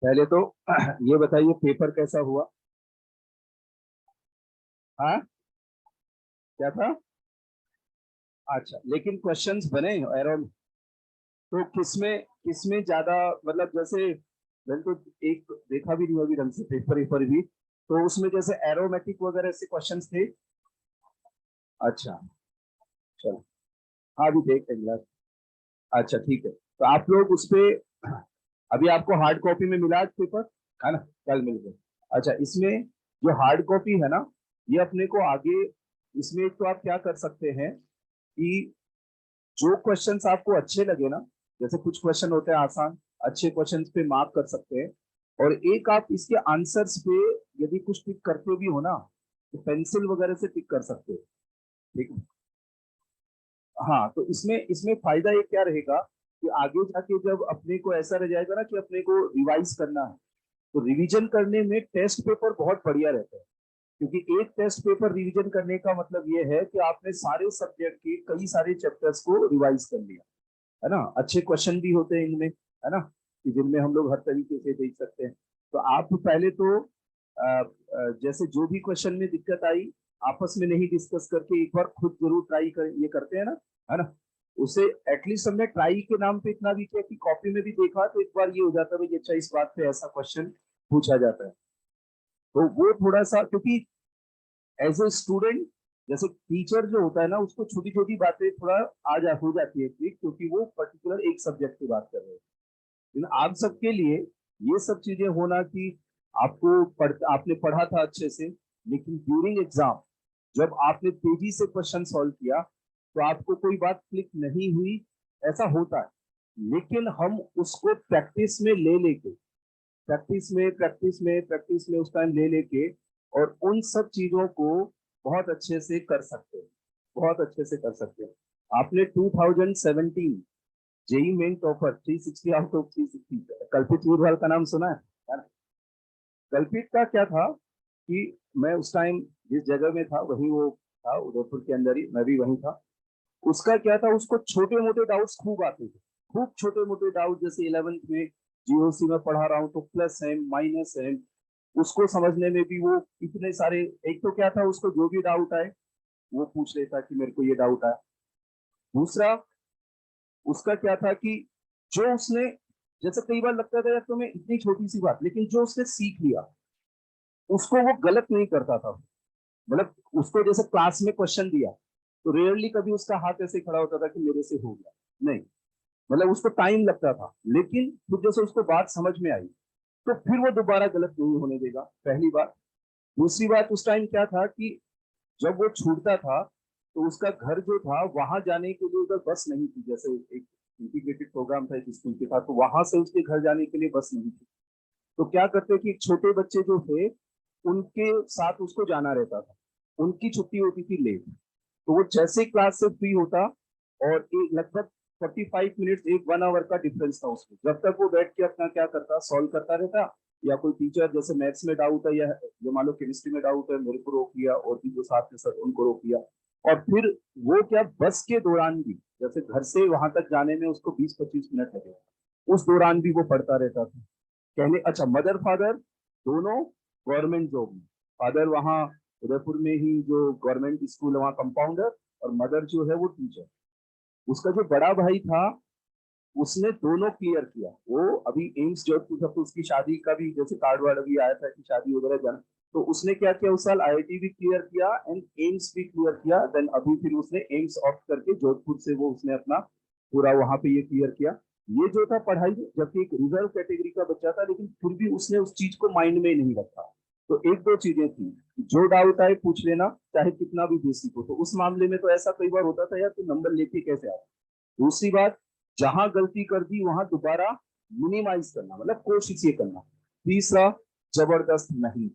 पहले तो ये बताइए पेपर कैसा हुआ। हाँ, क्या था? अच्छा, लेकिन क्वेश्चंस बने एरो, तो किसमें किसमें ज्यादा, मतलब जैसे मैंने तो एक देखा भी नहीं अभी ढंग से पेपर पेपर भी, तो उसमें जैसे एरोमेटिक वगैरह ऐसे क्वेश्चंस थे। अच्छा, चलो, हाँ अभी देख लेंगे। अच्छा ठीक है, तो आप लोग उस पे, अभी आपको हार्ड कॉपी में मिला आज पेपर, है ना? कल मिल गया। अच्छा, इसमें जो हार्ड कॉपी है ना, ये अपने को आगे, इसमें तो आप क्या कर सकते हैं कि जो क्वेश्चंस आपको अच्छे लगे ना, जैसे कुछ क्वेश्चन होते हैं आसान, अच्छे क्वेश्चंस पे मार्क कर सकते हैं। और एक आप इसके आंसर्स पे यदि कुछ टिक करते भी हो ना, तो पेंसिल वगैरह से टिक कर सकते हो। ठीक है। हाँ, तो इसमें इसमें फायदा ये क्या रहेगा कि आगे जाके जब अपने को ऐसा रह जाएगा ना कि अपने को रिवाइज करना है, तो रिवीजन करने में टेस्ट पेपर बहुत बढ़िया रहता है। क्योंकि एक टेस्ट पेपर रिवीजन करने का मतलब ये है कि आपने सारे सब्जेक्ट के कई सारे चैप्टर्स को रिवाइज कर लिया, है ना? अच्छे क्वेश्चन भी होते हैं इनमें, है ना, कि जिनमें हम लोग हर तरीके से देख सकते हैं। तो आप पहले तो जैसे जो भी क्वेश्चन में दिक्कत आई, आपस में नहीं डिस्कस करके एक बार खुद जरूर ट्राई कर, ये करते हैं ना, है ना? उसे एटलीस्ट हमने ट्राई के नाम पे इतना भी किया कि कॉपी में भी देखा तो एक बार ये हो जाता है भाई, अच्छा इस बात पे ऐसा क्वेश्चन पूछा जाता है। तो वो थोड़ा सा, क्योंकि एज ए स्टूडेंट, जैसे टीचर जो होता है ना, उसको छोटी छोटी बातें थोड़ा हो जाती है क्लिक, क्योंकि वो पर्टिकुलर एक सब्जेक्ट की बात कर रहे हैं। लेकिन आप सबके लिए ये सब चीजें होना कि आपने पढ़ा था अच्छे से, लेकिन ड्यूरिंग एग्जाम जब आपने तेजी से क्वेश्चन सॉल्व किया तो आपको कोई बात क्लिक नहीं हुई, ऐसा होता है। लेकिन हम उसको प्रैक्टिस में ले लेके, प्रैक्टिस में उस टाइम ले लेके, और उन सब चीजों को बहुत अच्छे से कर सकते हैं, बहुत अच्छे से कर सकते हैं। आपने 2017 JEE main topper 360 out of 360, Kalpit Virwal का नाम सुना है ना? कल्पित का क्या था कि मैं उस टाइम जिस जगह में था वही वो था, उदयपुर के अंदर ही मैं भी वही था। उसका क्या था, उसको छोटे मोटे डाउट्स खूब आते थे, खूब छोटे मोटे डाउट, जैसे 11th में जीओसी में पढ़ा रहा हूँ तो प्लस है माइनस है, उसको समझने में भी वो इतने सारे, एक तो क्या था, उसको जो भी डाउट आए वो पूछ लेता कि मेरे को ये डाउट आया। दूसरा, उसका क्या था कि जो उसने, जैसे कई बार लगता था यार तुम्हें इतनी छोटी सी बात, लेकिन जो उसने सीख लिया उसको वो गलत नहीं करता था। मतलब उसको जैसे क्लास में क्वेश्चन दिया तो रेयरली कभी उसका हाथ ऐसे खड़ा होता था कि मेरे से हो गया, नहीं, मतलब उसको टाइम लगता था, लेकिन फिर जैसे उसको बात समझ में आई तो फिर वो दोबारा गलत नहीं होने देगा, पहली बात। दूसरी बात, उस टाइम क्या था कि जब वो छूटता था तो उसका घर जो था वहां जाने के लिए उधर बस नहीं थी, जैसे एक इंटीग्रेटेड प्रोग्राम था एक स्कूल के साथ, तो वहां से उसके घर जाने के लिए बस नहीं थी। तो क्या करते कि छोटे बच्चे जो थे उनके साथ उसको जाना रहता था, उनकी छुट्टी होती थी लेट, तो वो जैसे क्लास से फ्री होता, और एक लगभग 45 मिनट, एक 1 आवर का डिफरेंस था उसमें, जब तक वो बैठ के अपना क्या करता, सॉल्व करता रहता, या कोई टीचर जैसे मैथ्स में डाउट है या जो मान लो केमिस्ट्री में डाउट है, मेरे को रोक लिया और भी जो साथ में सर उनको रोक लिया। और फिर वो क्या, बस के दौरान भी, जैसे घर से वहां तक जाने में उसको 20-25 मिनट लगे, उस दौरान भी वो पढ़ता रहता था। कहने, अच्छा, मदर फादर दोनों गवर्नमेंट जॉब में, फादर वहाँ उदयपुर में ही जो गवर्नमेंट स्कूल है वहाँ कंपाउंडर, और मदर जो है वो टीचर। उसका जो बड़ा भाई था उसने दोनों क्लियर किया, वो अभी एम्स जोधपुर था, तो उसकी शादी का भी जैसे कार्ड वार्ड अभी आया था कि शादी वगैरह जाना, तो उसने क्या किया, उस साल आईआईटी भी क्लियर किया एंड एम्स भी क्लियर किया, देन अभी फिर उसने एम्स ऑप्ट करके जोधपुर से वो उसने अपना पूरा वहां पे ये क्लियर किया। ये जो था पढ़ाई, जबकि एक रिजर्व कैटेगरी का बच्चा था, लेकिन फिर भी उसने उस चीज को माइंड में नहीं रखा। तो एक दो चीजें थी, जो डाउट आए पूछ लेना, चाहे कितना भी बेसिक हो, तो उस मामले में तो ऐसा कई बार होता था यार, तो नंबर लेके कैसे आया। दूसरी बात, जहां गलती कर दी वहां दोबारा मिनिमाइज करना, मतलब कोशिश ये करना। तीसरा, जबरदस्त नहीं,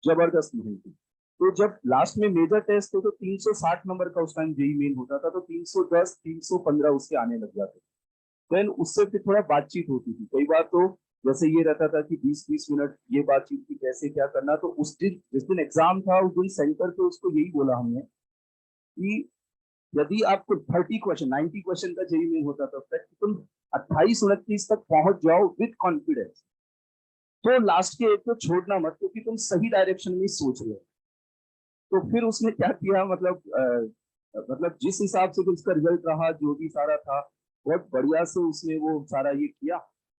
जबरदस्त नहीं थी। तो जब लास्ट में मेजर टेस्ट थे तो 360 नंबर का उस टाइम जेई मेन होता था, तो 310 315 उसके आने लग जाते। देन उससे फिर थोड़ा बातचीत होती थी, कई बार तो जैसे ये रहता था कि 20-20 मिनट ये बातचीत की कैसे क्या करना। तो उस दिन जिस दिन एग्जाम था उस दिन सेंटर पे उसको यही बोला हमने कि यदि आपको 30 क्वेश्चन 90 क्वेश्चन का जेई मेन होता था, तो तुम 28-29 तक पहुंच जाओ विद कॉन्फिडेंस, तो लास्ट के एक को छोड़ना मत, क्योंकि तुम सही डायरेक्शन में सोच रहे हो। तो फिर उसने क्या किया, मतलब जिस हिसाब से उसका रिजल्ट रहा, जो भी सारा था, बहुत बढ़िया से उसने वो सारा ये किया।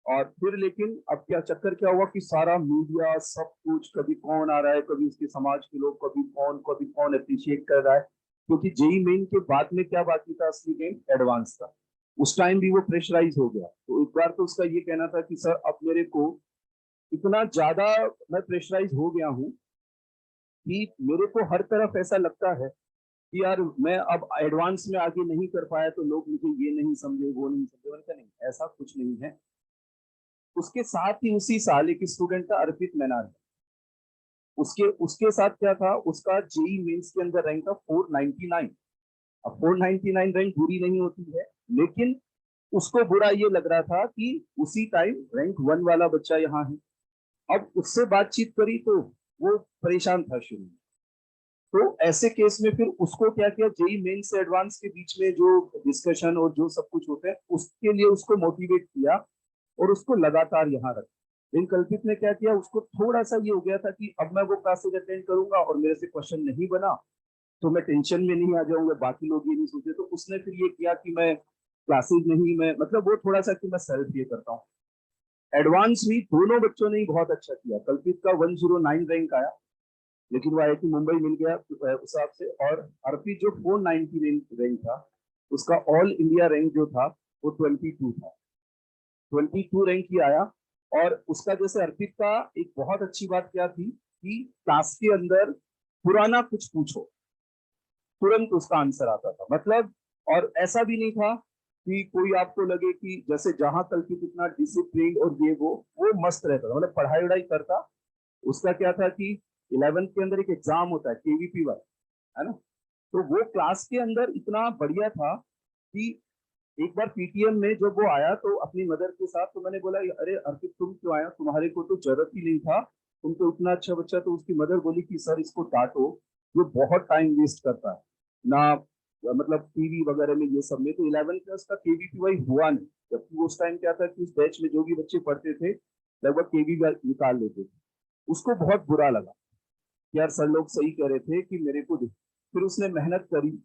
और फिर लेकिन अब क्या चक्कर क्या हुआ कि सारा मीडिया सब कुछ, कभी कौन आ रहा है, कभी उसके समाज के लोग, कभी कौन अप्रिशिएट कर रहा है। क्योंकि जेई मेन के बाद में क्या बाकी था, असली गेम एडवांस था। उस टाइम भी वो प्रेशराइज हो गया। तो एक बार तो उसका ये कहना था कि सर अब मेरे को इतना ज्यादा मैं प्रेशराइज हो गया हूँ कि मेरे को हर तरफ ऐसा लगता है कि यार मैं अब एडवांस में आगे नहीं कर पाया तो लोग मुझे ये नहीं समझे, वो नहीं समझे। मैंने कहा नहीं, ऐसा कुछ नहीं है। उसके साथ ही उसी साल एक स्टूडेंट था, अर्पित मैनार। उसके उसके साथ क्या था, उसका जेई मेंस के अंदर रैंक था 499। अब 499 रैंक बुरी नहीं होती है, लेकिन उसको बुरा ये लग रहा था कि उसी टाइम रैंक 1 वाला बच्चा यहाँ है। अब उससे बातचीत करी तो वो परेशान था शुरू में। तो ऐसे केस में फिर उसको क्या किया, जेई मेन से एडवांस के बीच में जो डिस्कशन और जो सब कुछ होता है, उसके लिए उसको मोटिवेट किया और उसको लगातार यहाँ रखा। लेकिन कल्पित ने क्या किया, उसको थोड़ा सा ये हो गया था कि अब मैं वो क्लासेज अटेंड करूंगा और मेरे से क्वेश्चन नहीं बना तो मैं टेंशन में नहीं आ जाऊंगा, बाकी लोग ये नहीं सोचे। तो उसने फिर ये किया कि मैं क्लासेज नहीं, मैं मतलब वो थोड़ा सा कि मैं सेल्फ ये करता हूँ। एडवांस भी दोनों बच्चों ने ही बहुत अच्छा किया। कल्पित का 109 रैंक आया, लेकिन वो आईआईटी मुंबई मिल गया उस हिसाब से। और अर्पित जो 490 रैंक था, उसका ऑल इंडिया रैंक जो था वो 22 था। 22 रैंक ही आया। और उसका जैसे अर्पित का एक बहुत अच्छी बात क्या थी कि क्लास के अंदर पुराना कुछ पूछो, तुरंत उसका आंसर आता था। मतलब और ऐसा भी नहीं था कि कोई आपको लगे कि जैसे जहां कल्पित इतना डिसिप्लिन और ये वो मस्त रहता था, मतलब पढ़ाई वढ़ाई करता। उसका क्या था कि 11th के अंदर एक एग्जाम होता है केवीपी वाला, है ना। तो वो क्लास के अंदर इतना बढ़िया था कि एक बार पीटीएम में जब वो आया तो अपनी मदर के साथ, तो मैंने बोला अरे अर्पित तुम क्यों आया, तुम्हारे को तो जरूरत ही नहीं था, तुम तो इतना अच्छा बच्चा। तो उसकी मदर बोली कि सर इसको डांटो, ये बहुत टाइम वेस्ट करता है ना, मतलब टीवी वगैरह में ये सब में। तो 11th में उसका केवीपी वाई हुआ नहीं, जबकि उस टाइम क्या था कि उस बैच में जो भी बच्चे पढ़ते थे लगभग केवी निकाल लेते थे। उसको बहुत बुरा लगा कि यार सर लोग सही कह रहे थे कि मेरे को फिर उसने मेहनत करी।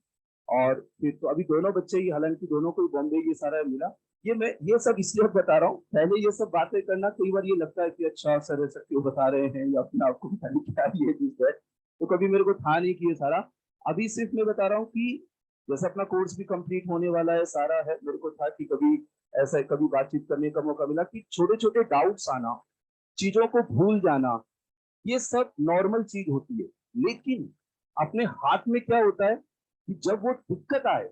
और फिर तो अभी दोनों बच्चे ही, हालांकि दोनों को बॉम्बे ये सारा मिला। ये मैं ये सब इसलिए बता रहा हूँ, पहले ये सब बातें करना कई बार ये लगता है कि अच्छा सर ऐसा क्यों बता रहे हैं, या अपने आपको पता नहीं क्या ये चीज है। तो कभी मेरे को था नहीं कि ये सारा, अभी सिर्फ मैं बता रहा हूँ कि जैसे अपना कोर्स भी कंप्लीट होने वाला है सारा है, मेरे को था कि कभी ऐसा कभी बातचीत करने का मौका मिला कि छोटे छोटे डाउट्स आना, चीजों को भूल जाना, ये सब नॉर्मल चीज होती है। लेकिन अपने हाथ में क्या होता है कि जब वो दिक्कत आए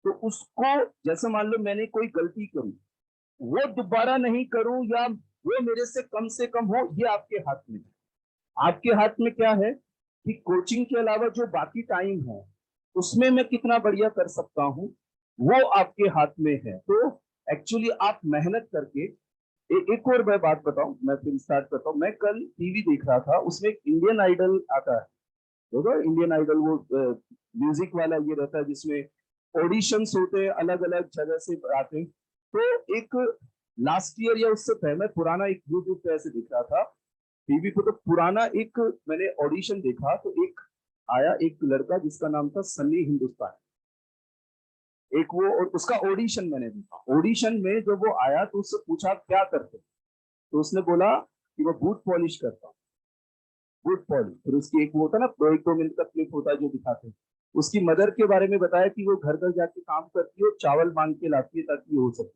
तो उसको, जैसे मान लो मैंने कोई गलती करी, वो दोबारा नहीं करूं या वो मेरे से कम हो, ये आपके हाथ में। आपके हाथ में क्या है कि कोचिंग के अलावा जो बाकी टाइम है उसमें मैं कितना बढ़िया कर सकता हूं, वो आपके हाथ में है। तो एक्चुअली आप मेहनत करके एक और मैं बात बताऊं, मैं फिर स्टार्ट करता हूं। मैं कल टीवी देख रहा था, उसमें एक इंडियन आइडल आता है, देखो इंडियन आइडल वो म्यूजिक वाला ये रहता है जिसमें ऑडिशंस होते हैं, अलग अलग जगह से आते हैं। तो एक लास्ट ईयर या उससे पहले पुराना एक यूट्यूब पे ऐसे दिख रहा था टीवी पे, तो पुराना एक मैंने ऑडिशन देखा। तो एक आया एक लड़का जिसका नाम था सन्नी हिंदुस्तान, एक वो, और उसका ऑडिशन मैंने देखा। ऑडिशन में जब वो आया तो उससे पूछा क्या करते, तो उसने बोला कि वो बूट पॉलिश करता हूँ, बूट पॉलिश। फिर उसकी एक वो होता है ना, 1-2 मिनट का क्लिप होता है जो दिखाते हैं। उसकी मदर के बारे में बताया कि वो घर घर जाके काम करती है और चावल मांग के लाती है ताकि हो सके।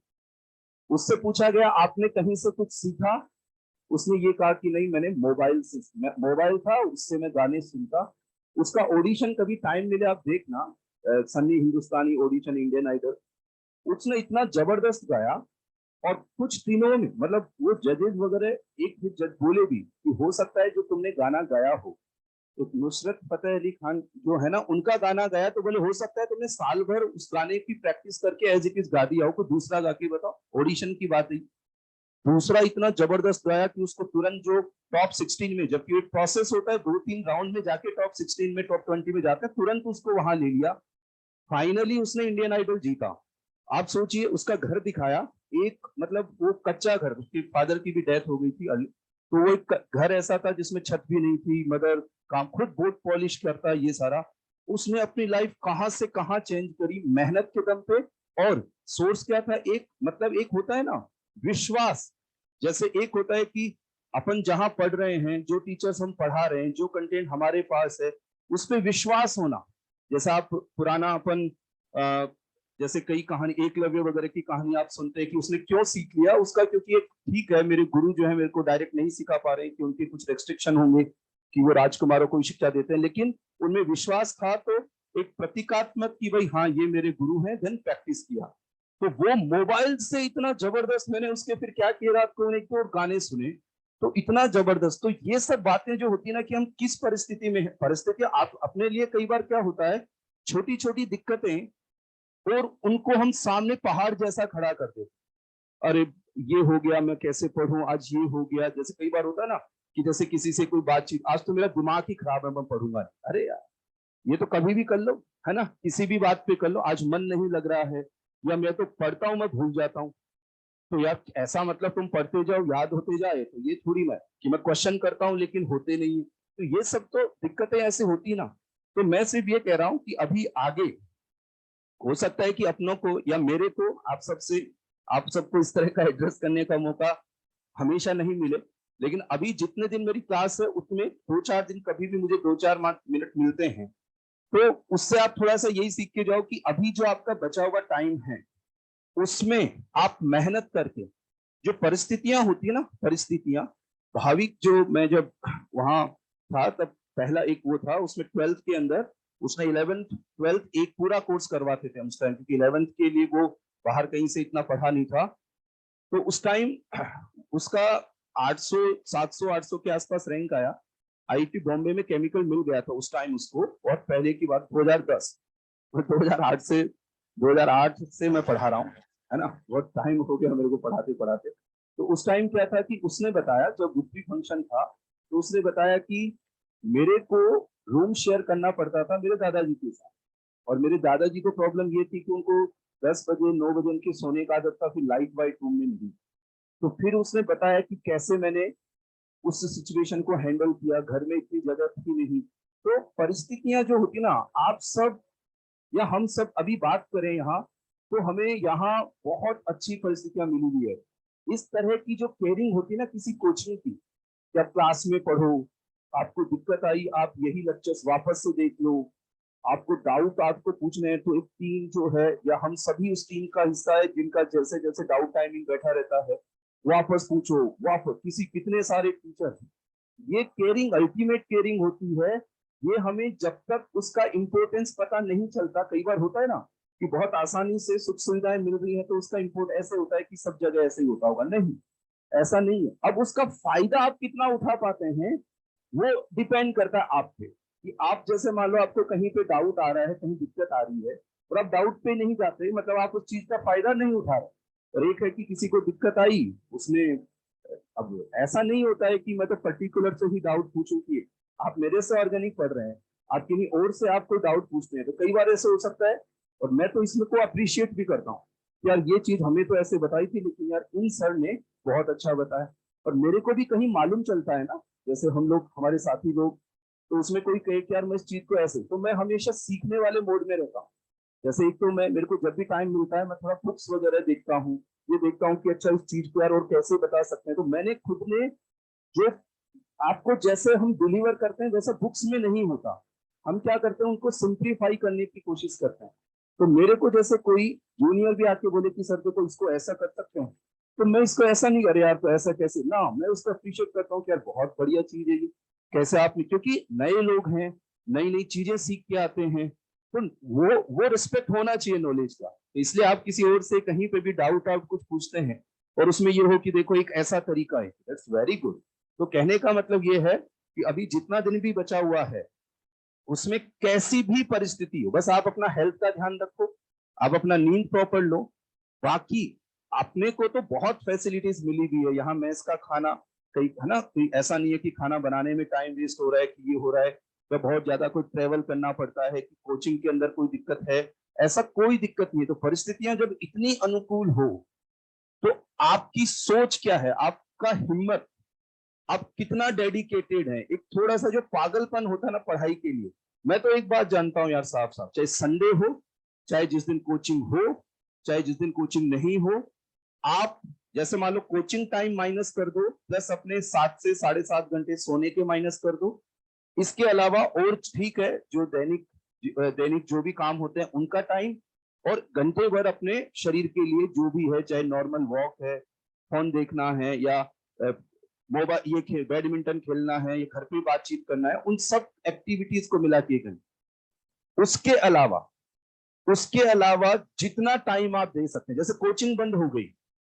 उससे पूछा गया आपने कहीं से कुछ सीखा, उसने ये कहा कि नहीं, मैंने मोबाइल से, मोबाइल था उससे मैं गाने सुनता। उसका ऑडिशन कभी टाइम मिले आप देखना, सन्नी हिंदुस्तानी ऑडिशन इंडियन आइडल। उसने इतना जबरदस्त गाया। और कुछ दिनों में मतलब वो जजेस वगैरह, एक भी जज बोले भी कि हो सकता है जो तुमने गाना गाया हो, तो नुसरत फतेह अली खान जो है ना उनका गाना गाया, तो बोले हो सकता है तुमने साल भर उस गाने की प्रैक्टिस करके एज इट इज गा दिया हो, को दूसरा गा के बताओ। ऑडिशन की बात है। दूसरा इतना जबरदस्त गाया कि उसको तुरंत जो टॉप 16 में, जबकि एक प्रोसेस होता है 2-3 राउंड में जाके टॉप 16 में टॉप 20 में जाता है, तुरंत उसको वहां ले लिया। फाइनली उसने इंडियन आइडल जीता। आप सोचिए उसका घर दिखाया, एक मतलब वो कच्चा घर, उसके फादर की भी डेथ हो गई थी, तो वो एक घर ऐसा था जिसमें छत भी नहीं थी, मदर काम खुद बोर्ड पॉलिश करता, ये सारा। उसने अपनी लाइफ कहाँ से कहाँ चेंज करी मेहनत के दम पे। और सोर्स क्या था, एक मतलब एक होता है ना विश्वास, जैसे एक होता है कि अपन जहां पढ़ रहे हैं, जो टीचर्स हम पढ़ा रहे हैं, जो कंटेंट हमारे पास है, उस पर विश्वास होना। जैसा आप पुराना अपन जैसे कई कहानी एकलव्य वगैरह की कहानी आप सुनते हैं कि उसने क्यों सीख लिया उसका, क्योंकि एक ठीक है मेरे गुरु जो है मेरे को डायरेक्ट नहीं सिखा पा रहे हैं कि उनके कुछ रेस्ट्रिक्शन होंगे कि वो राजकुमारों को शिक्षा देते हैं, लेकिन उनमें विश्वास था। तो एक प्रतीकात्मक कि भाई हाँ ये मेरे गुरु हैं, देन प्रैक्टिस किया। तो वो मोबाइल से इतना जबरदस्त, मैंने उसके फिर क्या किया रात को, एक तो गाने सुने, तो इतना जबरदस्त। तो ये सब बातें जो होती है ना कि हम किस परिस्थिति में है, परिस्थिति आप अपने लिए कई बार क्या होता है, छोटी छोटी दिक्कतें, और उनको हम सामने पहाड़ जैसा खड़ा कर देते। अरे ये हो गया, मैं कैसे पढ़ूं, आज ये हो गया। जैसे कई बार होता है ना कि जैसे किसी से कोई बातचीत, आज तो मेरा दिमाग ही खराब है, मैं पढ़ूंगा नहीं। अरे यार ये तो कभी भी कर लो, है ना, किसी भी बात पे कर लो, आज मन नहीं लग रहा है, या मैं तो पढ़ता हूँ मैं भूल जाता हूँ। तो यार ऐसा मतलब तुम पढ़ते जाओ याद होते जाए, तो ये थोड़ी मैं कि मैं क्वेश्चन करता हूँ लेकिन होते नहीं है। तो ये सब तो दिक्कतें ऐसे होती ना। तो मैं सिर्फ ये कह रहा हूँ कि अभी आगे हो सकता है कि अपनों को या मेरे को आप सबसे, आप सबको इस तरह का एड्रेस करने का मौका हमेशा नहीं मिले, लेकिन अभी जितने दिन मेरी क्लास है उसमें 2-4 दिन कभी भी मुझे 2-4 मिनट मिलते हैं, तो उससे आप थोड़ा सा यही सीख के जाओ कि अभी जो आपका बचा हुआ टाइम है उसमें आप मेहनत करके, जो परिस्थितियां होती है ना, परिस्थितियां भाविक, जो मैं जब वहां था तब पहला एक वो था, उसमें 12th के अंदर उसने 11th 12th एक पूरा कोर्स करवाते थे हम उस टाइम, क्योंकि 11th के लिए वो बाहर कहीं से इतना पढ़ा नहीं था। तो उस टाइम उसका 800 700 800 के आसपास रैंक आया। आईआईटी बॉम्बे में केमिकल मिल गया था उस टाइम उसको, और पहले की बात 2010, 2008 से 2008 से मैं पढ़ा रहा हूँ, है ना, बहुत टाइम हो गया मेरे को पढ़ाते पढ़ाते। तो उस टाइम क्या था कि उसने बताया, जब गुथी फंक्शन था तो उसने बताया कि मेरे को रूम शेयर करना पड़ता था मेरे दादाजी के साथ, और मेरे दादाजी को प्रॉब्लम ये थी कि उनको 10 बजे 9 बजे उनके सोने का आदत था, फिर लाइट वाइट रूम में नहीं। तो फिर उसने बताया कि कैसे मैंने उस सिचुएशन को हैंडल किया, घर में इतनी जगह थी नहीं। तो परिस्थितियां जो होती ना, आप सब या हम सब अभी बात करें यहाँ, तो हमें यहाँ बहुत अच्छी परिस्थितियां मिली हुई है। इस तरह की जो केयरिंग होती है ना किसी कोचिंग की, या क्लास में पढ़ो, आपको दिक्कत आई आप यही लेक्चर्स वापस से देख लो, आपको डाउट आपको पूछने हैं तो एक टीम जो है, या हम सभी उस टीम का हिस्सा है जिनका जैसे जैसे डाउट टाइमिंग बैठा रहता है, वापस पूछो, वापस किसी, कितने सारे टीचर। ये केयरिंग अल्टीमेट केयरिंग होती है। ये हमें जब तक उसका इंपॉर्टेंस पता नहीं चलता, कई बार होता है ना कि बहुत आसानी से सुख सुविधाएं मिल रही है तो उसका इम्पोर्ट ऐसे होता है कि सब जगह ऐसे ही होता होगा, नहीं, ऐसा नहीं है। अब उसका फायदा आप कितना उठा पाते हैं वो डिपेंड करता है आप पे, कि आप जैसे मान लो आपको कहीं पे डाउट आ रहा है, कहीं दिक्कत आ रही है, और आप डाउट पे नहीं जाते, मतलब आप उस चीज का फायदा नहीं उठा रहे। और एक है कि किसी को दिक्कत आई, उसने, अब ऐसा नहीं होता है कि मैं तो पर्टिकुलर से ही डाउट पूछूं कि आप मेरे से ऑर्गेनिक पढ़ रहे हैं, आप किन्हीं और से आपको डाउट पूछते हैं, तो कई बार ऐसे हो सकता है। और मैं तो इसमें को अप्रिशिएट भी करता हूँ, यार ये चीज हमें तो ऐसे बताई थी लेकिन यार इन सर ने बहुत अच्छा बताया। और मेरे को भी कहीं मालूम चलता है ना, जैसे हम लोग हमारे साथी लोग, तो उसमें कोई कहे कि यार मैं इस चीज को ऐसे, तो मैं हमेशा सीखने वाले मोड में रहता हूँ। जैसे एक तो मैं, मेरे को जब भी टाइम मिलता है मैं थोड़ा बुक्स वगैरह देखता हूँ, ये देखता हूँ कि अच्छा इस चीज को यार और कैसे बता सकते हैं। तो मैंने खुद ने जो आपको जैसे हम डिलीवर करते हैं वैसा बुक्स में नहीं होता, हम क्या करते हैं उनको सिंप्लीफाई करने की कोशिश करते हैं। तो मेरे को जैसे कोई जूनियर भी आके बोले कि सर देखो इसको ऐसा कर सकते हैं, तो मैं इसको ऐसा नहीं करे यार, तो ऐसा कैसे ना, मैं उसको अप्रिशिएट करता हूँ कि यार बहुत बढ़िया चीज है ये, कैसे आपने, क्योंकि नए लोग हैं, नई नई चीजें सीख के आते हैं, तो वो रिस्पेक्ट होना चाहिए नॉलेज का। तो इसलिए आप किसी और से कहीं पे भी डाउट आउट कुछ पूछते हैं और उसमें ये हो कि देखो एक ऐसा तरीका है, दैट्स वेरी गुड। तो कहने का मतलब ये है कि अभी जितना दिन भी बचा हुआ है उसमें कैसी भी परिस्थिति हो, बस आप अपना हेल्थ का ध्यान रखो, आप अपना नींद प्रॉपर लो। बाकी अपने को तो बहुत फैसिलिटीज मिली हुई है यहाँ, मेस का खाना कहीं, है ना, कोई ऐसा नहीं है कि खाना बनाने में टाइम वेस्ट हो रहा है कि ये हो रहा है, तो बहुत ज्यादा कोई ट्रेवल करना पड़ता है, कि कोचिंग के अंदर कोई दिक्कत है, ऐसा कोई दिक्कत नहीं है। तो परिस्थितियां जब इतनी अनुकूल हो तो आपकी सोच क्या है, आपका हिम्मत आप कितना डेडिकेटेड है। एक थोड़ा सा जो पागलपन होता है ना पढ़ाई के लिए, मैं तो एक बात जानता हूं यार साहब साहब, चाहे संडे हो, चाहे जिस दिन कोचिंग हो, चाहे जिस दिन कोचिंग नहीं हो, आप जैसे मान लो कोचिंग टाइम माइनस कर दो, प्लस अपने 7 से 7.5 घंटे सोने के माइनस कर दो, इसके अलावा और ठीक है जो दैनिक जो भी काम होते हैं उनका टाइम, और घंटे भर अपने शरीर के लिए जो भी है, चाहे नॉर्मल वॉक है, फोन देखना है, या मोबाइल ये बैडमिंटन खेलना है, या घर पे बातचीत करना है, उन सब एक्टिविटीज को मिला के करें। उसके अलावा जितना टाइम आप दे सकते हैं, जैसे कोचिंग बंद हो गई,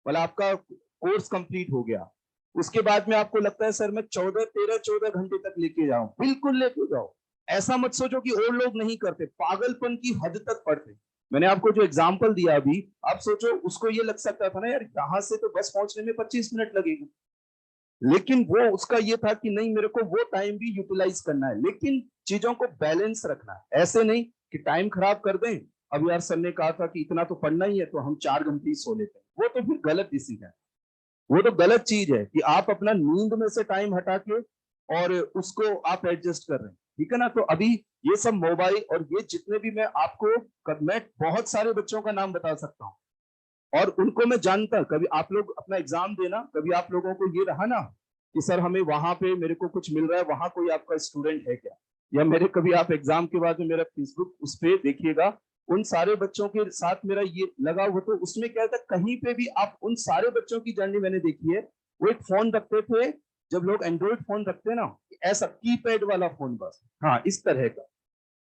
मतलब आपका कोर्स कंप्लीट हो गया, उसके बाद में आपको लगता है सर मैं 14 घंटे तक लेके जाऊं, बिल्कुल लेके जाओ। ऐसा मत सोचो कि और लोग नहीं करते, पागलपन की हद तक पढ़ते। मैंने आपको जो एग्जाम्पल दिया अभी, आप सोचो उसको ये लग सकता था ना यार यहां से तो बस पहुंचने में 25 मिनट लगेगा, लेकिन वो उसका ये था कि नहीं मेरे को वो टाइम भी यूटिलाइज करना है, लेकिन चीजों को बैलेंस रखना है। ऐसे नहीं कि टाइम खराब कर दें, अब यार सर ने कहा था कि इतना तो पढ़ना ही है तो हम 4 घंटे ही सो लेते हैं, वो तो फिर गलत डिसीजन है, वो तो गलत चीज है कि आप अपना नींद में से टाइम हटा के और उसको आप एडजस्ट कर रहे हैं, ठीक है ना। तो अभी ये सब मोबाइल और ये जितने भी मैं बहुत सारे बच्चों का नाम बता सकता हूँ, और उनको मैं जानता, कभी आप लोग अपना एग्जाम देना, कभी आप लोगों को ये रहा ना कि सर हमें वहां पे मेरे को कुछ मिल रहा है, वहां कोई आपका स्टूडेंट है क्या, या मेरे कभी आप एग्जाम के बाद में मेरा फेसबुक उस पर देखिएगा, उन सारे बच्चों के साथ मेरा ये लगा हुआ, तो उसमें क्या था कहीं पे भी आप उन सारे बच्चों की जर्नी मैंने देखी है, वो एक फोन रखते थे, जब लोग एंड्रॉइड फोन रखते हैं ना, ऐसा कीपैड वाला फोन, बस हाँ इस तरह का,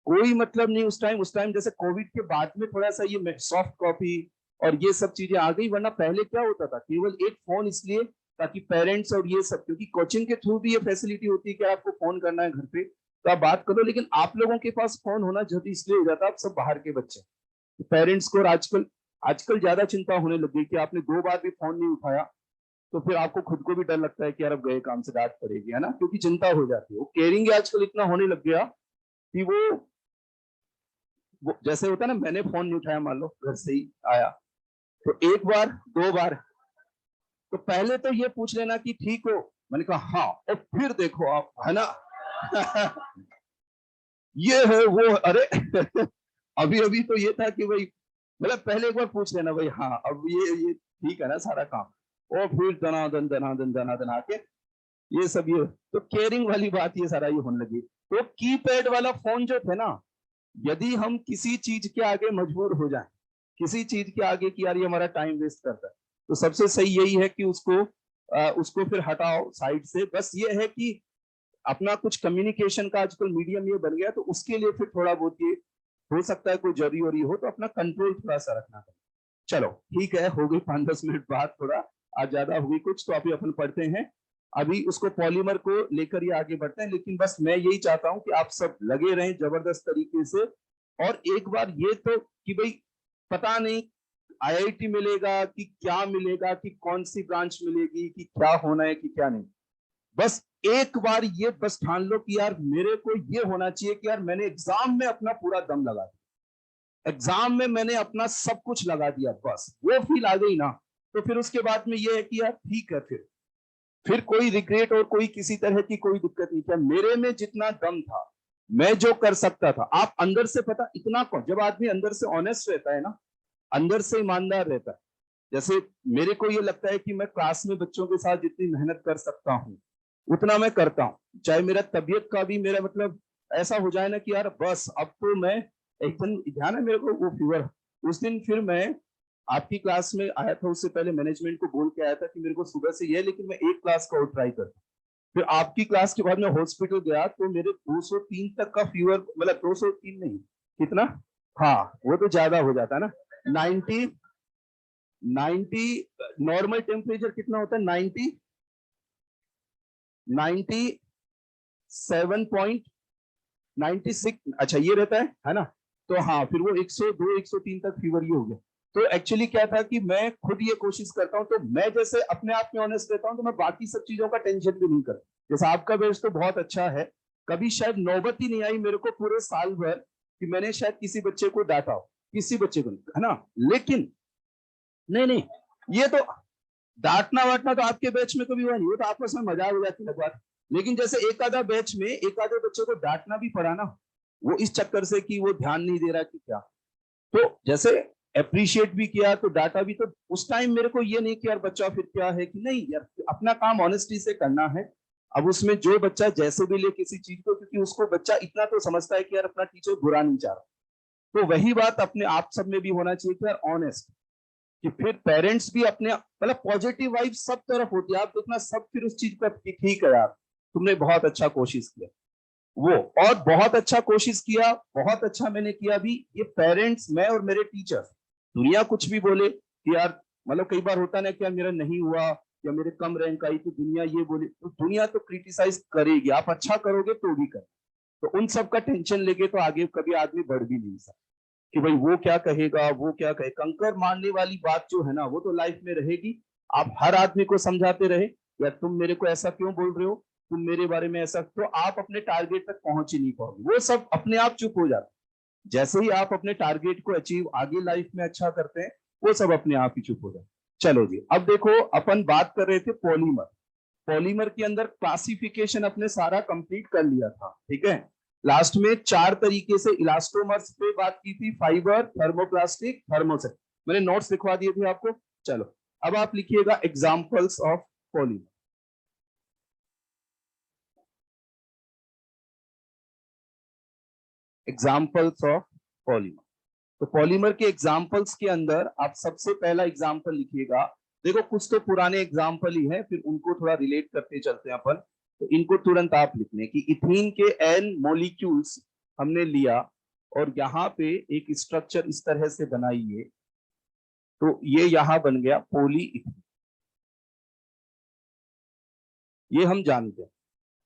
कोई मतलब नहीं। उस टाइम जैसे कोविड के बाद में थोड़ा सा ये सॉफ्ट कॉपी और ये सब चीजें आ गई, वरना पहले क्या होता था, केवल एक फोन इसलिए ताकि पेरेंट्स और ये सब, क्योंकि कोचिंग के थ्रू भी ये फैसिलिटी होती है कि आपको फोन करना है घर पे तो आप बात करो, लेकिन आप लोगों के पास फोन होना जरूरी इसलिए हो जाता है, आप सब बाहर के बच्चे, तो पेरेंट्स को, और आजकल आजकल ज्यादा चिंता होने लग गई कि आपने 2 बार भी फोन नहीं उठाया तो फिर आपको खुद को भी डर लगता है कि यार अब गए काम से डांट पड़ेगी, है ना, क्योंकि चिंता हो जाती है। वो केयरिंग आजकल इतना होने लग गया कि वो जैसे होता है ना, मैंने फोन नहीं उठाया, मान लो घर से ही आया, तो 1 बार 2 बार, तो पहले तो ये पूछ लेना कि ठीक हो, मैंने कहा हाँ, और फिर देखो आप, है ना ये है वो, अरे अभी अभी तो ये था कि भाई, मतलब पहले एक बार पूछ लेना भाई हाँ अब ये ठीक है ना सारा काम, और फिर दनादन दनादन दनादन आके ये सब, ये तो केयरिंग वाली बात ये सारा ये होने लगी। तो कीपैड वाला फोन जो थे ना, यदि हम किसी चीज के आगे मजबूर हो जाए, किसी चीज के आगे कि यार ये हमारा टाइम वेस्ट करता है, तो सबसे सही यही है कि उसको फिर हटाओ साइड से। बस ये है कि अपना कुछ कम्युनिकेशन का आजकल मीडियम ये बन गया, तो उसके लिए फिर थोड़ा बहुत ये हो सकता है कोई जरूरी वरी हो तो अपना कंट्रोल थोड़ा सा रखना चाहिए। चलो ठीक है, हो गई 5-10 मिनट बात, थोड़ा आज ज्यादा हो गई कुछ, तो अभी अपन पढ़ते हैं, अभी उसको पॉलीमर को लेकर ये आगे बढ़ते हैं। लेकिन बस मैं यही चाहता हूं कि आप सब लगे रहें जबरदस्त तरीके से, और एक बार ये तो कि भाई पता नहीं आईआईटी मिलेगा कि क्या मिलेगा, कि कौन सी ब्रांच मिलेगी, कि क्या होना है कि क्या नहीं, बस एक बार ये बस ठान लो कि यार मेरे को ये होना चाहिए कि यार मैंने एग्जाम में अपना पूरा दम लगा दिया, एग्जाम में मैंने अपना सब कुछ लगा दिया, बस वो फील आ गई ना, तो फिर उसके बाद में ये है कि यार ठीक है, फिर कोई रिग्रेट और कोई किसी तरह की कोई दिक्कत नहीं था, मेरे में जितना दम था, मैं जो कर सकता था, आप अंदर से पता इतना कौन, जब आदमी अंदर से ऑनेस्ट रहता है ना, अंदर से ईमानदार रहता है, जैसे मेरे को ये लगता है कि मैं क्लास में बच्चों के साथ जितनी मेहनत कर सकता हूँ उतना मैं करता हूँ, चाहे मेरा तबीयत का भी मेरा मतलब ऐसा हो जाए ना कि यार बस अब तो मैं, एक दिन ध्यान है मेरे को वो फीवर, उस दिन फिर मैं आपकी क्लास में आया था, उससे पहले मैनेजमेंट को बोल के आया था कि मेरे को सुबह से ये है, लेकिन मैं एक क्लास का और ट्राई करता, फिर आपकी क्लास के बाद मैं हॉस्पिटल गया तो मेरे 203 तक का फीवर, मतलब 203 नहीं, कितना, हाँ वो तो ज्यादा हो जाता है ना, 90, 90, नॉर्मल टेम्परेचर कितना होता है, 90, 97.96, अच्छा ये रहता है ना, तो हाँ फिर वो 102 103 तक फीवर ये हो गया। तो एक्चुअली क्या था कि मैं खुद ये कोशिश करता हूँ, तो मैं जैसे अपने आप में ऑनेस्ट रहता हूँ, तो मैं बाकी सब चीजों का टेंशन भी नहीं करता, जैसे आपका बेस्ट तो बहुत अच्छा है, कभी शायद नौबत ही नहीं आई मेरे को पूरे साल भर कि मैंने शायद किसी बच्चे को डांटा हो, किसी बच्चे को नहीं, है ना, लेकिन नहीं नहीं, ये तो डांटना वाटना तो आपके बैच में कभी हुआ नहीं, वो तो आपस में मजाक हो जाती है बात। लेकिन जैसे एक आधा बैच में एक आधे बच्चे को डांटना भी पड़ा ना, वो इस चक्कर से कि वो ध्यान नहीं दे रहा कि क्या, तो जैसे अप्रिशिएट भी किया तो डाटा भी, तो उस टाइम मेरे को ये नहीं कि यार बच्चा फिर क्या है कि नहीं यार, अपना काम ऑनेस्टी से करना है। अब उसमें जो बच्चा जैसे भी ले किसी चीज को, क्योंकि उसको बच्चा इतना तो समझता है कि यार अपना टीचर बुरा नहीं चाह रहा, तो वही बात अपने आप सब में भी होना चाहिए कि यार ऑनेस्ट, कि फिर पेरेंट्स भी अपने मतलब पॉजिटिव वाइब सब तरफ होती है, आप देखना सब फिर उस चीज पर ठीक है यार तुमने बहुत अच्छा कोशिश किया, वो और बहुत अच्छा कोशिश किया, बहुत अच्छा मैंने किया भी, ये पेरेंट्स, मैं और मेरे टीचर, दुनिया कुछ भी बोले कि यार, मतलब कई बार होता ना कि यार मेरा नहीं हुआ या मेरे कम रैंक आई तो दुनिया ये बोले, तो दुनिया तो क्रिटिसाइज करेगी, आप अच्छा करोगे तो भी करे, तो उन सब का टेंशन लेके तो आगे कभी आदमी बढ़ भी नहीं सकता कि भाई वो क्या कहेगा, वो क्या कहे, कंकर मारने वाली बात जो है ना वो तो लाइफ में रहेगी। आप हर आदमी को समझाते रहे यार तुम मेरे को ऐसा क्यों बोल रहे हो, तुम मेरे बारे में ऐसा, तो आप अपने टारगेट तक पहुंच ही नहीं पाओगे, वो सब अपने आप चुप हो जाते, जैसे ही आप अपने टारगेट को अचीव आगे लाइफ में अच्छा करते हैं, वो सब अपने आप ही चुप हो जाते। चलो जी, अब देखो अपन बात कर रहे थे पॉलीमर, पॉलीमर के अंदर क्लासिफिकेशन अपने सारा कंप्लीट कर लिया था, ठीक है। लास्ट में चार तरीके से इलास्टोमर्स पे बात की थी, फाइबर, थर्मोप्लास्टिक, थर्मोसेट, मैंने नोट्स लिखवा दिए थे आपको। चलो अब आप लिखिएगा examples of polymer. Examples of polymer, तो पॉलीमर के एग्जाम्पल्स के अंदर आप सबसे पहला एग्जाम्पल लिखिएगा। देखो कुछ तो पुराने एग्जाम्पल ही है, फिर उनको थोड़ा रिलेट करते चलते हैं अपन, तो इनको तुरंत आप लिखने की, इथीन के एन मॉलिक्यूल्स हमने लिया और यहाँ पे एक स्ट्रक्चर इस तरह से बनाइए, तो ये यहाँ बन गया पोली इथीन, ये हम जानते हैं।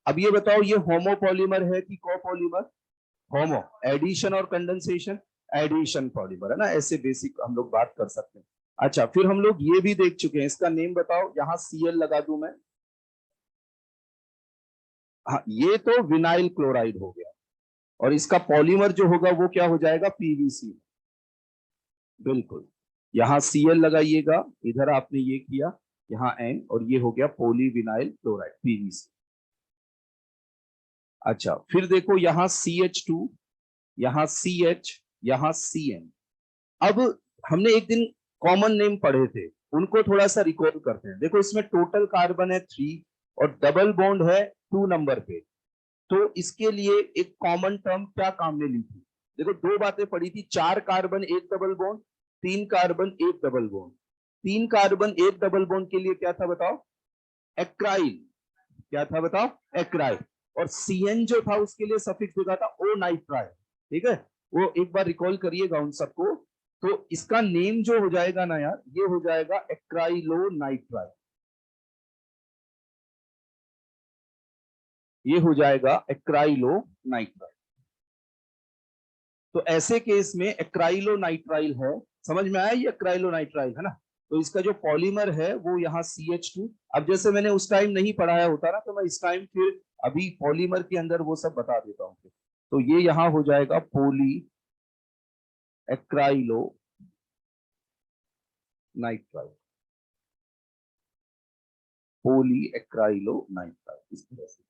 अब ये बताओ ये होमोपॉलीमर है कि कोपॉलीमर, होमो, एडिशन और कंडेंसेशन, एडिशन पॉलीमर है ना, ऐसे बेसिक हम लोग बात कर सकते हैं। अच्छा फिर हम लोग ये भी देख चुके हैं, इसका नेम बताओ, यहाँ Cl लगा दूं मैं, हाँ ये तो विनाइल क्लोराइड हो गया, और इसका पॉलीमर जो होगा वो क्या हो जाएगा, पीवीसी, बिल्कुल, यहाँ Cl लगाइएगा, इधर आपने ये किया, यहाँ N, और ये हो गया पॉलीविनाइल क्लोराइड, पीवीसी। अच्छा फिर देखो यहाँ CH2, यहाँ CH, यहाँ CN। अब हमने एक दिन कॉमन नेम पढ़े थे, उनको थोड़ा सा रिकॉल करते हैं। देखो इसमें टोटल कार्बन है 3 और डबल बॉन्ड है 2 नंबर पे, तो इसके लिए एक कॉमन टर्म क्या काम में ली थी, देखो दो बातें पढ़ी थी, 4 कार्बन एक डबल बॉन्ड, 3 कार्बन एक डबल बॉन्ड, 3 कार्बन एक डबल बॉन्ड के लिए क्या था बताओ, एक्राइल, क्या था बताओ, एक्राइल, और सीएन जो था उसके लिए सफिक्स देखा था ओ नाइट्राइल, ठीक है, वो एक बार रिकॉल करिएगा उन सबको। तो इसका नेम जो हो जाएगा ना यार, ये हो जाएगा एक्राइलो नाइट्राइल, ये हो जाएगा एक्राइलो नाइट्राइल। तो ऐसे केस में एक्राइलो नाइट्राइल है, समझ में आया, ये एक्राइलो नाइट्राइल है ना, तो इसका जो पॉलीमर है वो यहाँ CH2, अब जैसे मैंने उस टाइम नहीं पढ़ाया होता ना, तो मैं इस टाइम फिर अभी पॉलीमर के अंदर वो सब बता देता हूँ, तो ये यहाँ हो जाएगा पोली एक्राइलो नाइट्राइल, पोली एक्राइलो नाइट्राइल, इस तरह से।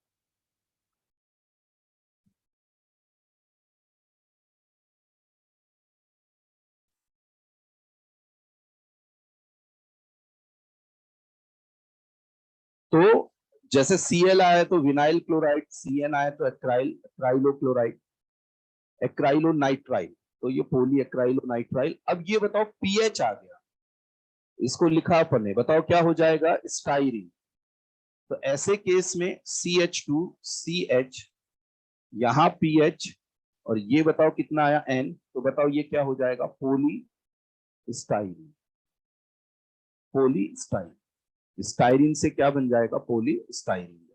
तो जैसे Cl आया तो विनाइल क्लोराइड, CN आया तो एक्राइल, एक्राइलो क्लोराइड, एक्राइलो नाइट्राइल, तो ये पोली एक्राइलो नाइट्राइल। अब ये बताओ पीएच आ गया, इसको लिखा अपन ने, बताओ क्या हो जाएगा, स्टाइरिन। तो ऐसे केस में CH2CH, यहाँ पीएच, और ये बताओ कितना आया N, तो बताओ ये क्या हो जाएगा, पोली स्टाइरिन, पोली स्टाइरिन, स्टाइरिन से क्या बन जाएगा, पोली स्टाइरिन।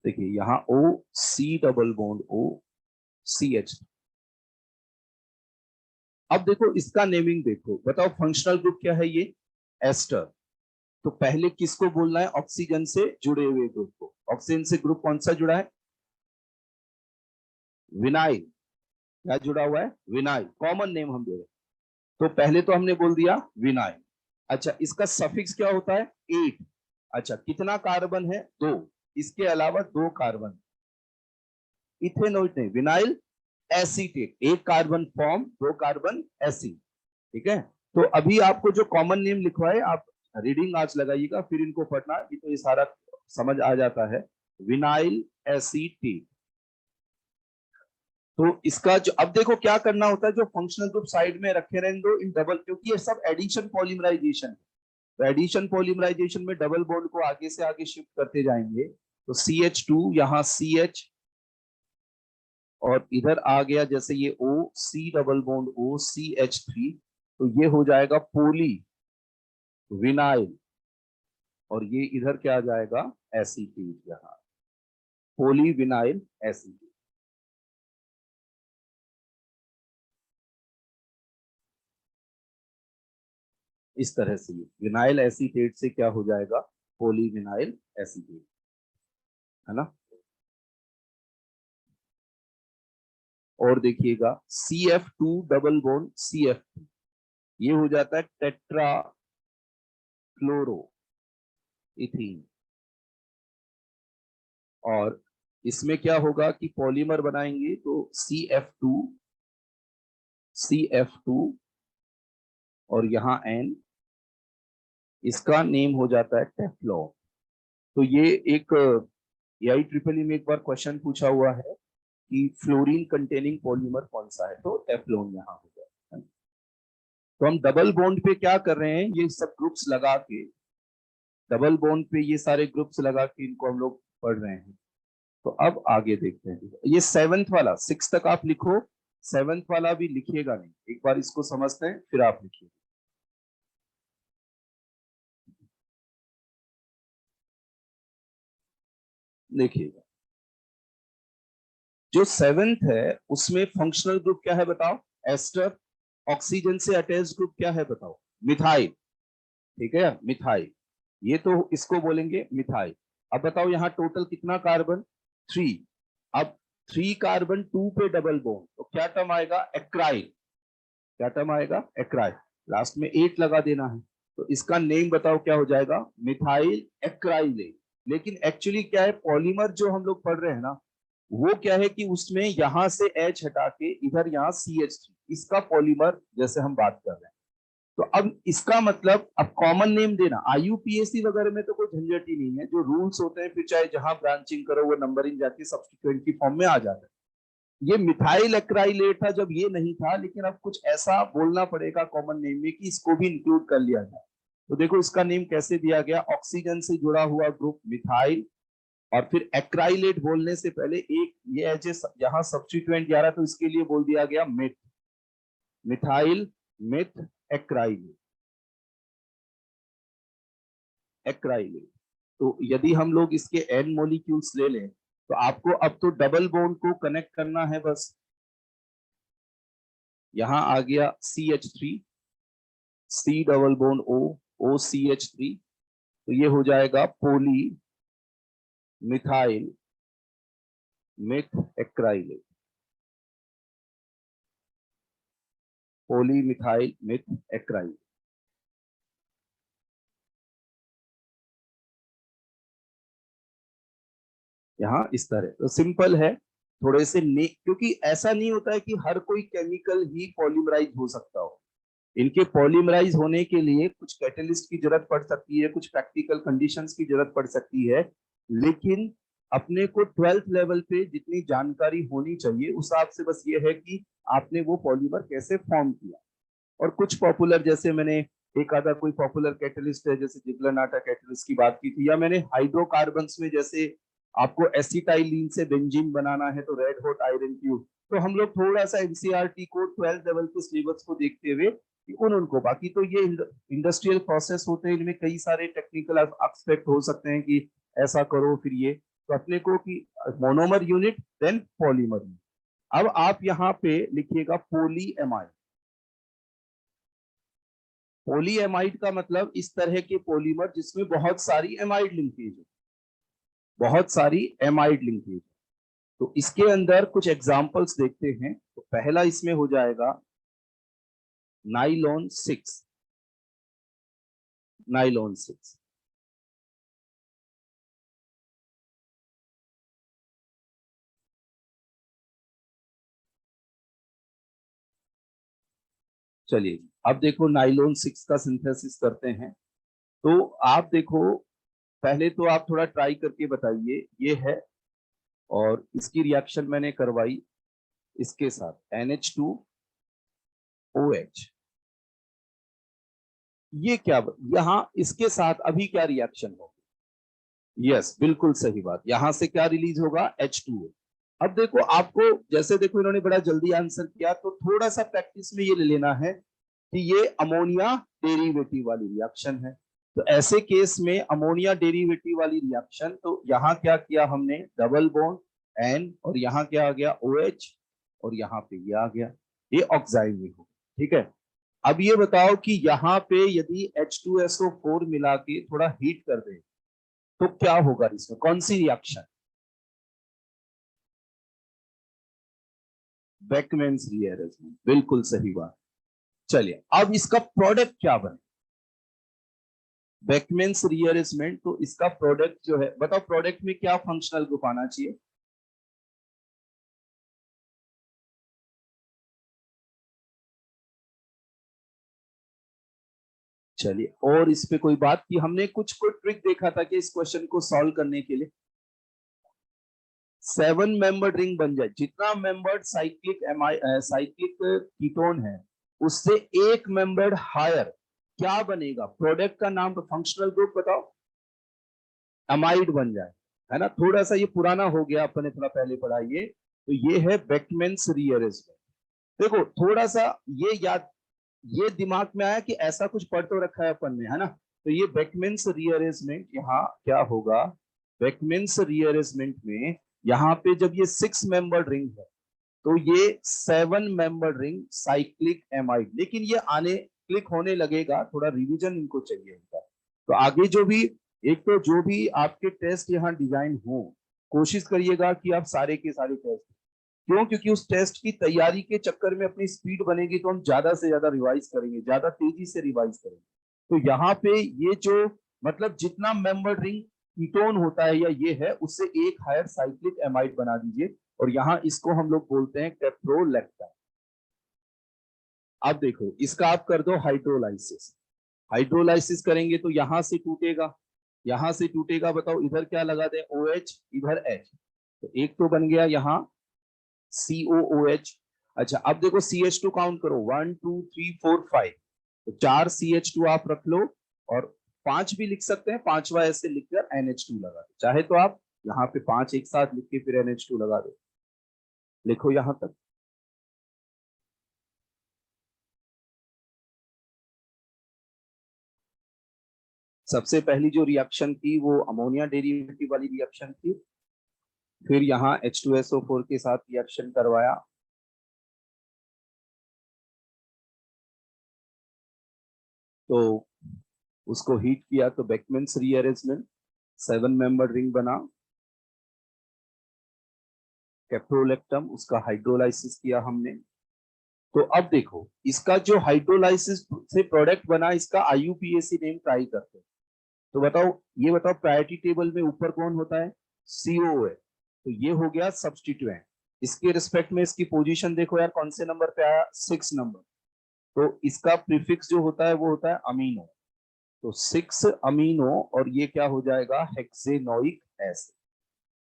देखिए यहाँ O C double bond O CH। अब देखो इसका नेमिंग देखो, बताओ फंक्शनल ग्रुप क्या है, ये एस्टर, तो पहले किसको बोलना है, ऑक्सीजन से जुड़े हुए ग्रुप को, ऑक्सीजन से ग्रुप कौन सा जुड़ा है? विनाइल। क्या जुड़ा हुआ है? विनाइल। कॉमन नेम हम दे रहे हैं, तो पहले तो हमने बोल दिया विनाइल। अच्छा, इसका सफिक्स क्या होता है? 8। अच्छा, कितना कार्बन है? 2। इसके अलावा 2 कार्बन। इथेनॉल नहीं, vinyl acetate. 1 carbon form, 2 carbon acid. ठीक है, तो अभी आपको जो कॉमन नेम लिखवा है, आप रीडिंग आज लगाइएगा, फिर इनको पढ़ना, ये तो ये सारा समझ आ जाता है। Vinyl acetate. तो इसका जो अब देखो क्या करना होता है, जो फंक्शनल ग्रुप साइड में रखे रहेंगे दो इन डबल, क्योंकि ये सब एडिशन पॉलीमराइजेशन है, तो एडिशन पॉलीमराइजेशन में डबल बॉन्ड को आगे से आगे शिफ्ट करते जाएंगे। तो CH2 यहाँ CH, और इधर आ गया जैसे ये O, C double bond O, CH3, तो ये हो जाएगा पोली विनाइल, और ये इधर क्या आ जाएगा? एसीटेट, यहाँ पोली विनाइल एसीटेट। इस तरह से ये विनाइल एसीटेट से क्या हो जाएगा? पोली विनाइल एसीटेट, है ना। और देखिएगा CF2 डबल बॉन्ड CF3, ये हो जाता है टेट्रा क्लोरो इथीन। और इसमें क्या होगा कि पॉलीमर बनाएंगे तो CF2 और यहाँ N, इसका नेम हो जाता है टेफ्लॉन। तो ये एक AIEEE में एक बार क्वेश्चन पूछा हुआ है कि फ्लोरीन कंटेनिंग पॉलीमर कौन सा है, तो टेफ्लॉन यहाँ हो जाता है। तो हम डबल बॉन्ड पे क्या कर रहे हैं, ये सब ग्रुप्स लगा के, डबल बॉन्ड पे ये सारे ग्रुप्स लगा के इनको हम लोग पढ़ रहे हैं। तो अब आगे देखते हैं, ये 7th वाला, 6 तक आप लिखो, 7th वाला भी लिखिएगा नहीं, एक बार इसको समझते हैं फिर आप लिखिए। देखिएगा, जो 7th है उसमें फंक्शनल ग्रुप क्या है बताओ? एस्टर। ऑक्सीजन से अटैच ग्रुप क्या है बताओ? मिथाइल। ठीक है, मिथाइल, ये तो इसको बोलेंगे मिथाइल। अब बताओ यहाँ टोटल कितना कार्बन? 3। अब 3 कार्बन 2 पे डबल बॉन्ड, तो क्या टर्म आएगा? एक्राइल। क्या टर्म आएगा? एक्राइल। लास्ट में 8 लगा देना है, तो इसका नेम बताओ क्या हो जाएगा? Methyl acrylate. लेकिन एक्चुअली क्या है, पॉलीमर जो हम लोग पढ़ रहे हैं ना, वो क्या है कि उसमें यहां से H हटा के इधर यहाँ CH3, इसका पॉलीमर जैसे हम बात कर रहे हैं। तो अब इसका मतलब, अब कॉमन नेम देना, IUPAC वगैरह में तो कोई झंझट ही नहीं है, जो रूल्स होते हैं फिर चाहे जहां ब्रांचिंग करो वो नंबरिंग जाके सब्स्टिट्यूएंट की फॉर्म में आ जाता है। ये मिथाइल एक्राइलेट था जब ये नहीं था, लेकिन अब कुछ ऐसा बोलना पड़ेगा कॉमन नेम में कि इसको भी इंक्लूड कर लिया जाए। तो देखो इसका नेम कैसे दिया गया, ऑक्सीजन से जुड़ा हुआ ग्रुप मिथाइल, और फिर एक्राइलेट बोलने से पहले एक ये एच यहाँ सब्स्टिट्यूएंट जा रहा, तो इसके लिए बोल दिया गया myth, methyl myth acrylate, acrylate. तो यदि हम लोग इसके एन मॉलिक्यूल्स ले लें, तो आपको अब तो डबल बॉन्ड को कनेक्ट करना है बस। यहां आ गया CH3, C double bond O, OCH3, तो ये हो जाएगा पोली मिथाइल मिथ एक्राइलेट, पोली मिथाइल मिथ एक्राइलेट। यहाँ इस तरह, तो सिंपल है थोड़े से क्योंकि ऐसा नहीं होता है कि हर कोई केमिकल ही पॉलीमराइज हो सकता हो। इनके पॉलीमराइज होने के लिए कुछ कैटलिस्ट की जरूरत पड़ सकती है, कुछ प्रैक्टिकल कंडीशंस की जरूरत पड़ सकती है, लेकिन अपने को 12th लेवल पे जितनी जानकारी होनी चाहिए उस हिसाब से बस ये है कि आपने वो पॉलीमर कैसे फॉर्म किया। और कुछ पॉपुलर, जैसे मैंने एक आधा कोई पॉपुलर कैटलिस्ट है, जैसे जिग्लनाटा कैटलिस्ट की बात की थी, या मैंने हाइड्रोकार्बन्स में जैसे आपको एसिटाइलिन से बेंजीन बनाना है तो रेड हॉट आयरन ट्यूब। तो हम लोग थोड़ा सा एनसीईआरटी को 12th लेवल के सिलेबस को देखते हुए उनको, बाकी तो ये इंडस्ट्रियल प्रोसेस होते हैं, इनमें कई सारे टेक्निकल एस्पेक्ट हो सकते हैं कि ऐसा करो फिर ये, तो अपने को कि monomer unit then polymer unit. अब आप यहाँ पे लिखिएगा पोली एमाइड। पॉलीएमाइड का मतलब इस तरह के पॉलीमर जिसमें बहुत सारी एमाइड लिंकेज है। बहुत सारी एमाइड लिंकेज। तो इसके अंदर कुछ एग्जांपल्स देखते हैं। तो पहला इसमें हो जाएगा नाइलॉन 6। नाइलॉन 6 चलिए अब देखो नाइलॉन 6 का सिंथेसिस करते हैं। तो आप देखो, पहले तो आप थोड़ा ट्राई करके बताइए। ये है और इसकी रिएक्शन मैंने करवाई इसके साथ NH2OH। ये क्या, यहां इसके साथ अभी क्या रिएक्शन होगी? यस, बिल्कुल सही बात। यहां से क्या रिलीज होगा? H2O। अब देखो आपको, जैसे देखो इन्होंने बड़ा जल्दी आंसर किया, तो थोड़ा सा प्रैक्टिस में ये ले लेना है कि ये अमोनिया डेरिवेटिव वाली रिएक्शन है। तो ऐसे केस में अमोनिया डेरिवेटिव वाली रिएक्शन, तो यहाँ क्या किया हमने? डबल बॉन्ड N, और यहाँ क्या आ गया? OH, और यहाँ पे ये आ गया, ये ऑक्साइड में हो। ठीक है, अब ये बताओ कि यहाँ पे यदि H2SO4 मिला के थोड़ा हीट कर दे तो क्या होगा? इसमें कौन सी रिएक्शन? बेकमैन्स रीअरेंजमेंट, बिल्कुल सही बात। चलिए अब इसका प्रोडक्ट क्या बने? बेकमैन्स रीअरेंजमेंट, तो इसका प्रोडक्ट जो है, बताओ प्रोडक्ट में क्या फंक्शनल ग्रुप आना चाहिए? चलिए, और इस पे कोई बात कि हमने कुछ कोई ट्रिक देखा था कि इस क्वेश्चन को सॉल्व करने के लिए 7 मेंबर्ड रिंग बन जाए। जितना मेंबर्ड साइक्लिक साइक्लिक कीटोन है उससे एक मेंबर्ड हायर क्या बनेगा? प्रोडक्ट का नाम, फंक्शनल ग्रुप बताओ। अमाइड बन जाए, है ना? थोड़ा सा ये पुराना हो गया, अपने थोड़ा पहले पढ़ा ये। तो ये है बेकमैन्स रीअरेंजमेंट। देखो थोड़ा सा ये याद, ये दिमाग में आया कि ऐसा कुछ पढ़ तो रखा है अपन ने, है ना? तो ये बेकमैन्स रीअरेंजमेंट यहाँ क्या होगा? बेकमैन्स रीअरेंजमेंट में यहाँ पे जब ये 6 मेंबर्ड रिंग है तो ये 7 मेंबर्ड रिंग साइक्लिक एमाइड। लेकिन ये आने क्लिक होने लगेगा, थोड़ा रिवीजन इनको चाहिए इनका। तो आगे जो भी, एक तो जो भी आपके टेस्ट यहाँ डिजाइन हो, कोशिश करिएगा कि आप सारे के सारे टेस्ट, क्यों? क्योंकि उस टेस्ट की तैयारी के चक्कर में अपनी स्पीड बनेगी तो हम ज्यादा से ज्यादा रिवाइज करेंगे, ज्यादा तेजी से रिवाइज करेंगे। तो यहाँ पे ये जो, मतलब जितना मेंबर रिंग कीटोन होता है या ये है, उससे एक हायर साइक्लिक एमाइड बना दीजिए, और यहाँ इसको हम लोग बोलते हैं कैप्रोलेक्टाइन। अब देखो इसका आप कर दो हाइड्रोलाइसिस। हाइड्रोलाइसिस करेंगे तो यहां से टूटेगा, यहां से टूटेगा। बताओ इधर क्या लगा दे? OH, इधर H। तो एक तो बन गया यहाँ COOH। अच्छा अब देखो CH2 काउंट करो, 1 2 3 4 5। तो 4 CH2 आप रख लो, और 5 भी लिख सकते हैं, पांचवा ऐसे लिखकर NH2 लगा दो। चाहे तो आप यहाँ पे 5 एक साथ लिख के फिर NH2 लगा दो। लिखो यहां तक। सबसे पहली जो रिएक्शन थी वो अमोनिया डेरिवेटिव वाली रिएक्शन थी। फिर यहाँ H2SO4 के साथ रिएक्शन करवाया, तो उसको हीट किया तो बेकमैन्स रीअरेंजमेंट, 7 मेंबर रिंग बना। कैप्रोलेक्टम, उसका हाइड्रोलाइसिस किया हमने। तो अब देखो इसका जो हाइड्रोलाइसिस से प्रोडक्ट बना, इसका IUPAC नेम ट्राई करते हैं। तो बताओ, ये बताओ प्रायोरिटी टेबल में ऊपर कौन होता है? CO है। तो ये हो गया सब्स्टिट्यूएंट। इसके रिस्पेक्ट में इसकी पोजीशन देखो यार, कौन से नंबर पे आया? 6 नंबर। तो इसका प्रीफिक्स जो होता है वो होता है अमीनो। तो 6 अमीनो, और ये क्या हो जाएगा? हेक्सेनोइक एसिड।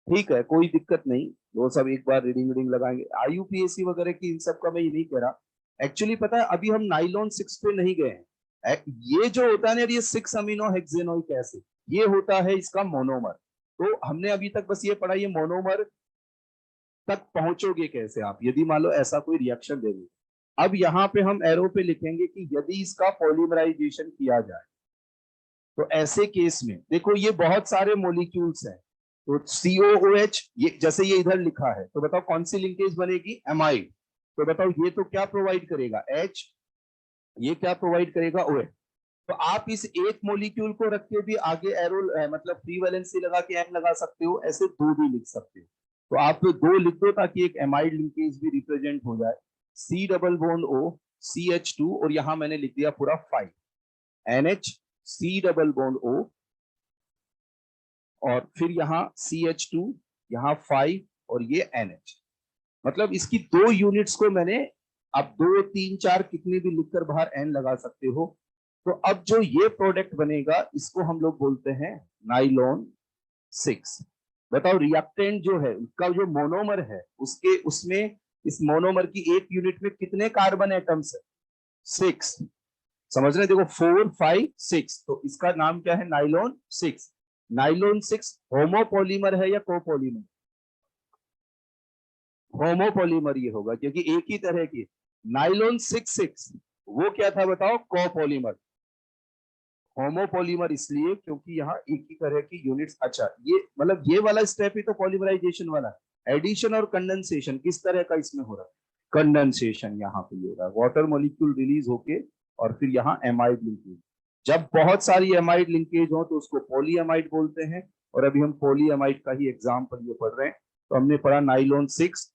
ठीक है, कोई दिक्कत नहीं, वो सब एक बार रीडिंग रीडिंग लगाएंगे। IUPAC वगैरह की इन सब का मैं ये नहीं कह रहा। एक्चुअली पता है अभी हम नाइलॉन 6 पे नहीं गए हैं। ये जो होता है ना, ये 6 अमीनो हेक्सेनोइक एसिड, ये होता है इसका मोनोमर। तो हमने अभी तक बस ये पढ़ा, ये मोनोमर तक पहुंचोगे कैसे आप, यदि मान लो ऐसा कोई रिएक्शन दे दे। अब यहाँ पे हम एरो पे लिखेंगे कि यदि इसका पॉलीमराइजेशन किया जाए, तो ऐसे केस में देखो ये बहुत सारे मोलिक्यूल्स हैं। तो COOH, ये जैसे ये इधर लिखा है, तो बताओ कौन सी लिंकेज बनेगी? एमाइड। तो बताओ ये तो क्या प्रोवाइड करेगा? H, ये क्या प्रोवाइड करेगा? OH। तो आप इस एक मॉलिक्यूल को रख के भी आगे एरो मतलब फ्री वैलेंसी लगा के एन लगा सकते हो, ऐसे दो भी लिख सकते हो। तो आप दो लिख दो ताकि एक एमाइड लिंकेज भी रिप्रेजेंट हो जाए। C double bond O CH2 और यहां मैंने लिख दिया पूरा 5 NH C double bond O और फिर यहाँ CH2 यहाँ 5 और ये NH। मतलब इसकी दो यूनिट्स को मैंने, अब 2 3 4 कितनी भी लिखकर बाहर एन लगा सकते हो। तो अब जो ये प्रोडक्ट बनेगा इसको हम लोग बोलते हैं नाइलॉन 6। बताओ रिएक्टेंट जो है उसका जो मोनोमर है उसके उसमें इस मोनोमर की एक यूनिट में कितने कार्बन एटम्स है? 6। समझ रहे? देखो 4 5 6, तो इसका नाम क्या है? नाइलॉन 6। नाइलॉन 6 होमोपॉलीमर है या कोपॉलीमर? होमोपॉलीमर ये होगा क्योंकि एक ही तरह की। नाइलॉन 6 वो क्या था बताओ? कोपॉलीमर। होमोपॉलीमर इसलिए क्योंकि यहाँ एक ही तरह की यूनिट्स। अच्छा ये मतलब ये वाला स्टेप ही तो पॉलीमराइजेशन वाला है। एडिशन और कंडेंसेशन किस तरह का इसमें हो रहा है? कंडेंसेशन यहाँ पे हो रहा है, वाटर मॉलिक्यूल रिलीज होके और फिर यहाँ एमाइड लिंकेज। जब बहुत सारी एमाइड लिंकेज हो तो उसको पॉलीएमाइड बोलते हैं। और अभी हम पॉलीएमाइड का ही एग्जाम्पल ये पढ़ रहे हैं। तो हमने पढ़ा नाइलॉन 6,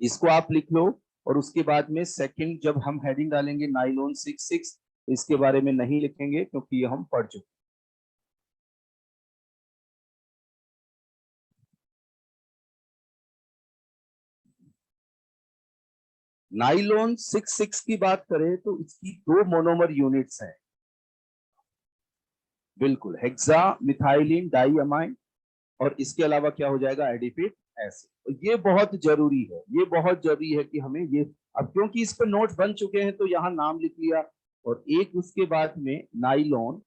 इसको आप लिख लो। और उसके बाद में सेकंड जब हम हेडिंग डालेंगे नाइलॉन 6 इसके बारे में नहीं लिखेंगे क्योंकि ये हम पढ़ चुके। नाइलॉन 6 की बात करें तो इसकी दो मोनोमर यूनिट्स हैं, बिल्कुल, हेक्सा मिथाइलिन डाइअमाइन और इसके अलावा क्या हो जाएगा? Adipic acid. तो ये बहुत जरूरी है, ये बहुत जरूरी है कि हमें ये, अब क्योंकि इस पर नोट बन चुके हैं तो यहाँ नाम लिख लिया। और एक उसके बाद में नाइलॉन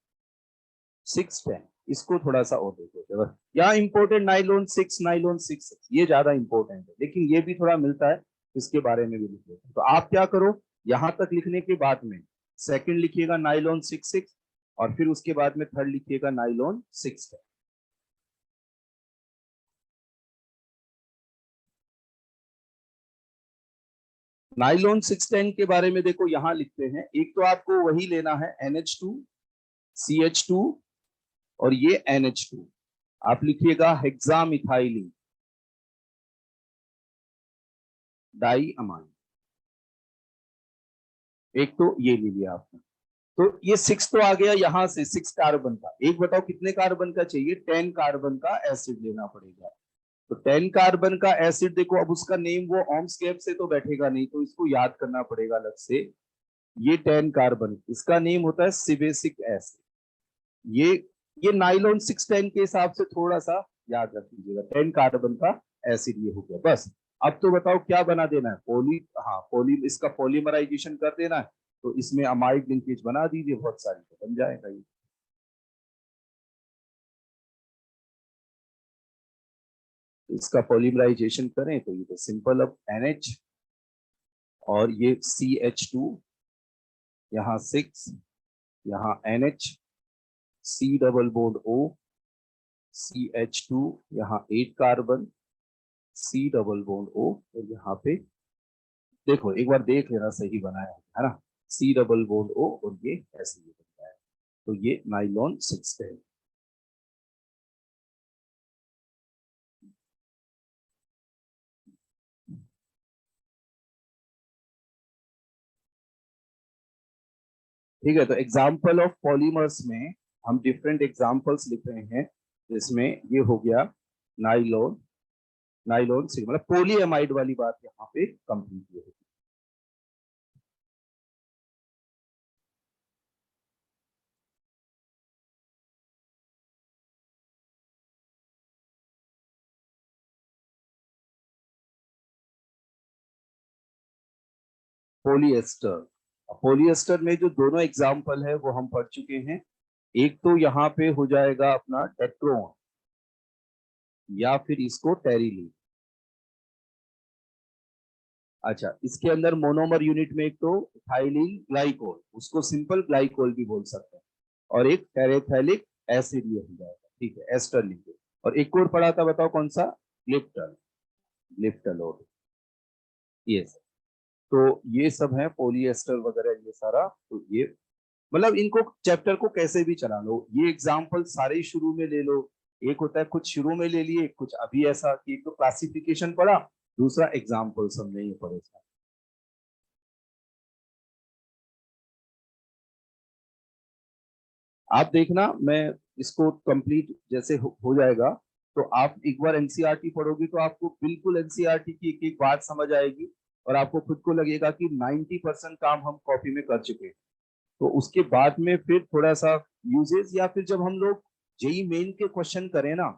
610, इसको थोड़ा सा और देखो यहाँ इंपोर्टेंट नाइलॉन 6 ये ज्यादा इंपॉर्टेंट है, लेकिन ये भी थोड़ा मिलता है, इसके बारे में भी लिख लेते हैं। तो आप क्या करो, यहां तक लिखने के बाद में सेकंड लिखिएगा नाइलॉन 6 और फिर उसके बाद में थर्ड लिखिएगा नाइलॉन 610। नाइलॉन 610 के बारे में देखो यहां लिखते हैं, एक तो आपको वही लेना है NH2 CH2 और ये NH2। आप लिखिएगा हेक्सामिथाइलिन डाइअमाइन। एक तो ये ले लिया आपने। तो ये 6 तो आ गया यहां से 6 कार्बन का। एक बताओ कितने कार्बन का चाहिए? 10 कार्बन का एसिड लेना पड़ेगा। तो 10 कार्बन का एसिड देखो, अब उसका नेम वो ऑम्स्केप से तो बैठेगा नहीं, तो इसको याद करना पड़ेगा अलग से। ये 10 कार्बन, इसका नेम होता है सिबेसिक एसिड। ये ये नाइलॉन 610 के हिसाब से थोड़ा सा याद रख लीजिएगा, 10 कार्बन का एसिड ये हो गया बस। अब तो बताओ क्या बना देना है? पोली, हाँ पोली, इसका पॉलीमराइजेशन कर देना है। तो इसमें अमाइड लिंकेज बना दीजिए, बहुत सारी तो बन जाएगा ये। इसका पॉलीमराइजेशन करें तो ये तो सिंपल, अब NH और ये CH2 यहाँ 6, यहाँ NH C double bond O CH2 यहाँ 8 carbon C double bond O और यहाँ पे देखो एक बार देख लेना सही बनाया है ना? C डबल बॉन्ड O और ये ऐसे ही बनता है। तो ये नाइलॉन 6 है। ठीक है, तो एग्जाम्पल ऑफ पॉलीमर्स में हम डिफरेंट एग्जाम्पल्स लिख रहे हैं, जिसमें ये हो गया नाइलॉन, नाइलॉन से मतलब पॉलीएमाइड वाली बात यहाँ पे कंप्लीट होगी। पॉलीएस्टर, पॉलीएस्टर में जो दोनों एग्जाम्पल है वो हम पढ़ चुके हैं। एक तो यहाँ पे हो जाएगा अपना टेट्रोन या फिर इसको टेरिलीन। अच्छा, इसके अंदर मोनोमर यूनिट में एक तो इथाइलिन ग्लाइकोल, उसको सिंपल ग्लाइकोल भी बोल सकते हैं, और एक टेरेथैलिक एसिड ये हो जाएगा। ठीक है, एस्टर लिंकेज। और एक और पढ़ा था, बताओ कौन सा? लिप्टल, लिप्टलोड। ये सब, तो ये सब है पॉलीएस्टर वगैरह ये सारा। तो ये मतलब इनको चैप्टर को कैसे भी चला लो, ये एग्जाम्पल सारे शुरू में ले लो। एक होता है कुछ शुरू में ले लिए, कुछ अभी ऐसा कि एक तो क्लासिफिकेशन पढ़ा, दूसरा एग्जाम्पल समझे ये पढ़े। आप देखना, मैं इसको कंप्लीट जैसे हो जाएगा, तो आप एक बार एनसीईआरटी पढ़ोगे तो आपको बिल्कुल एनसीईआरटी की एक एक बात समझ आएगी, और आपको खुद को लगेगा कि 90% काम हम कॉपी में कर चुके हैं। तो उसके बाद में फिर थोड़ा सा यूजेस, या फिर जब हम लोग जेई मेन के क्वेश्चन करें ना,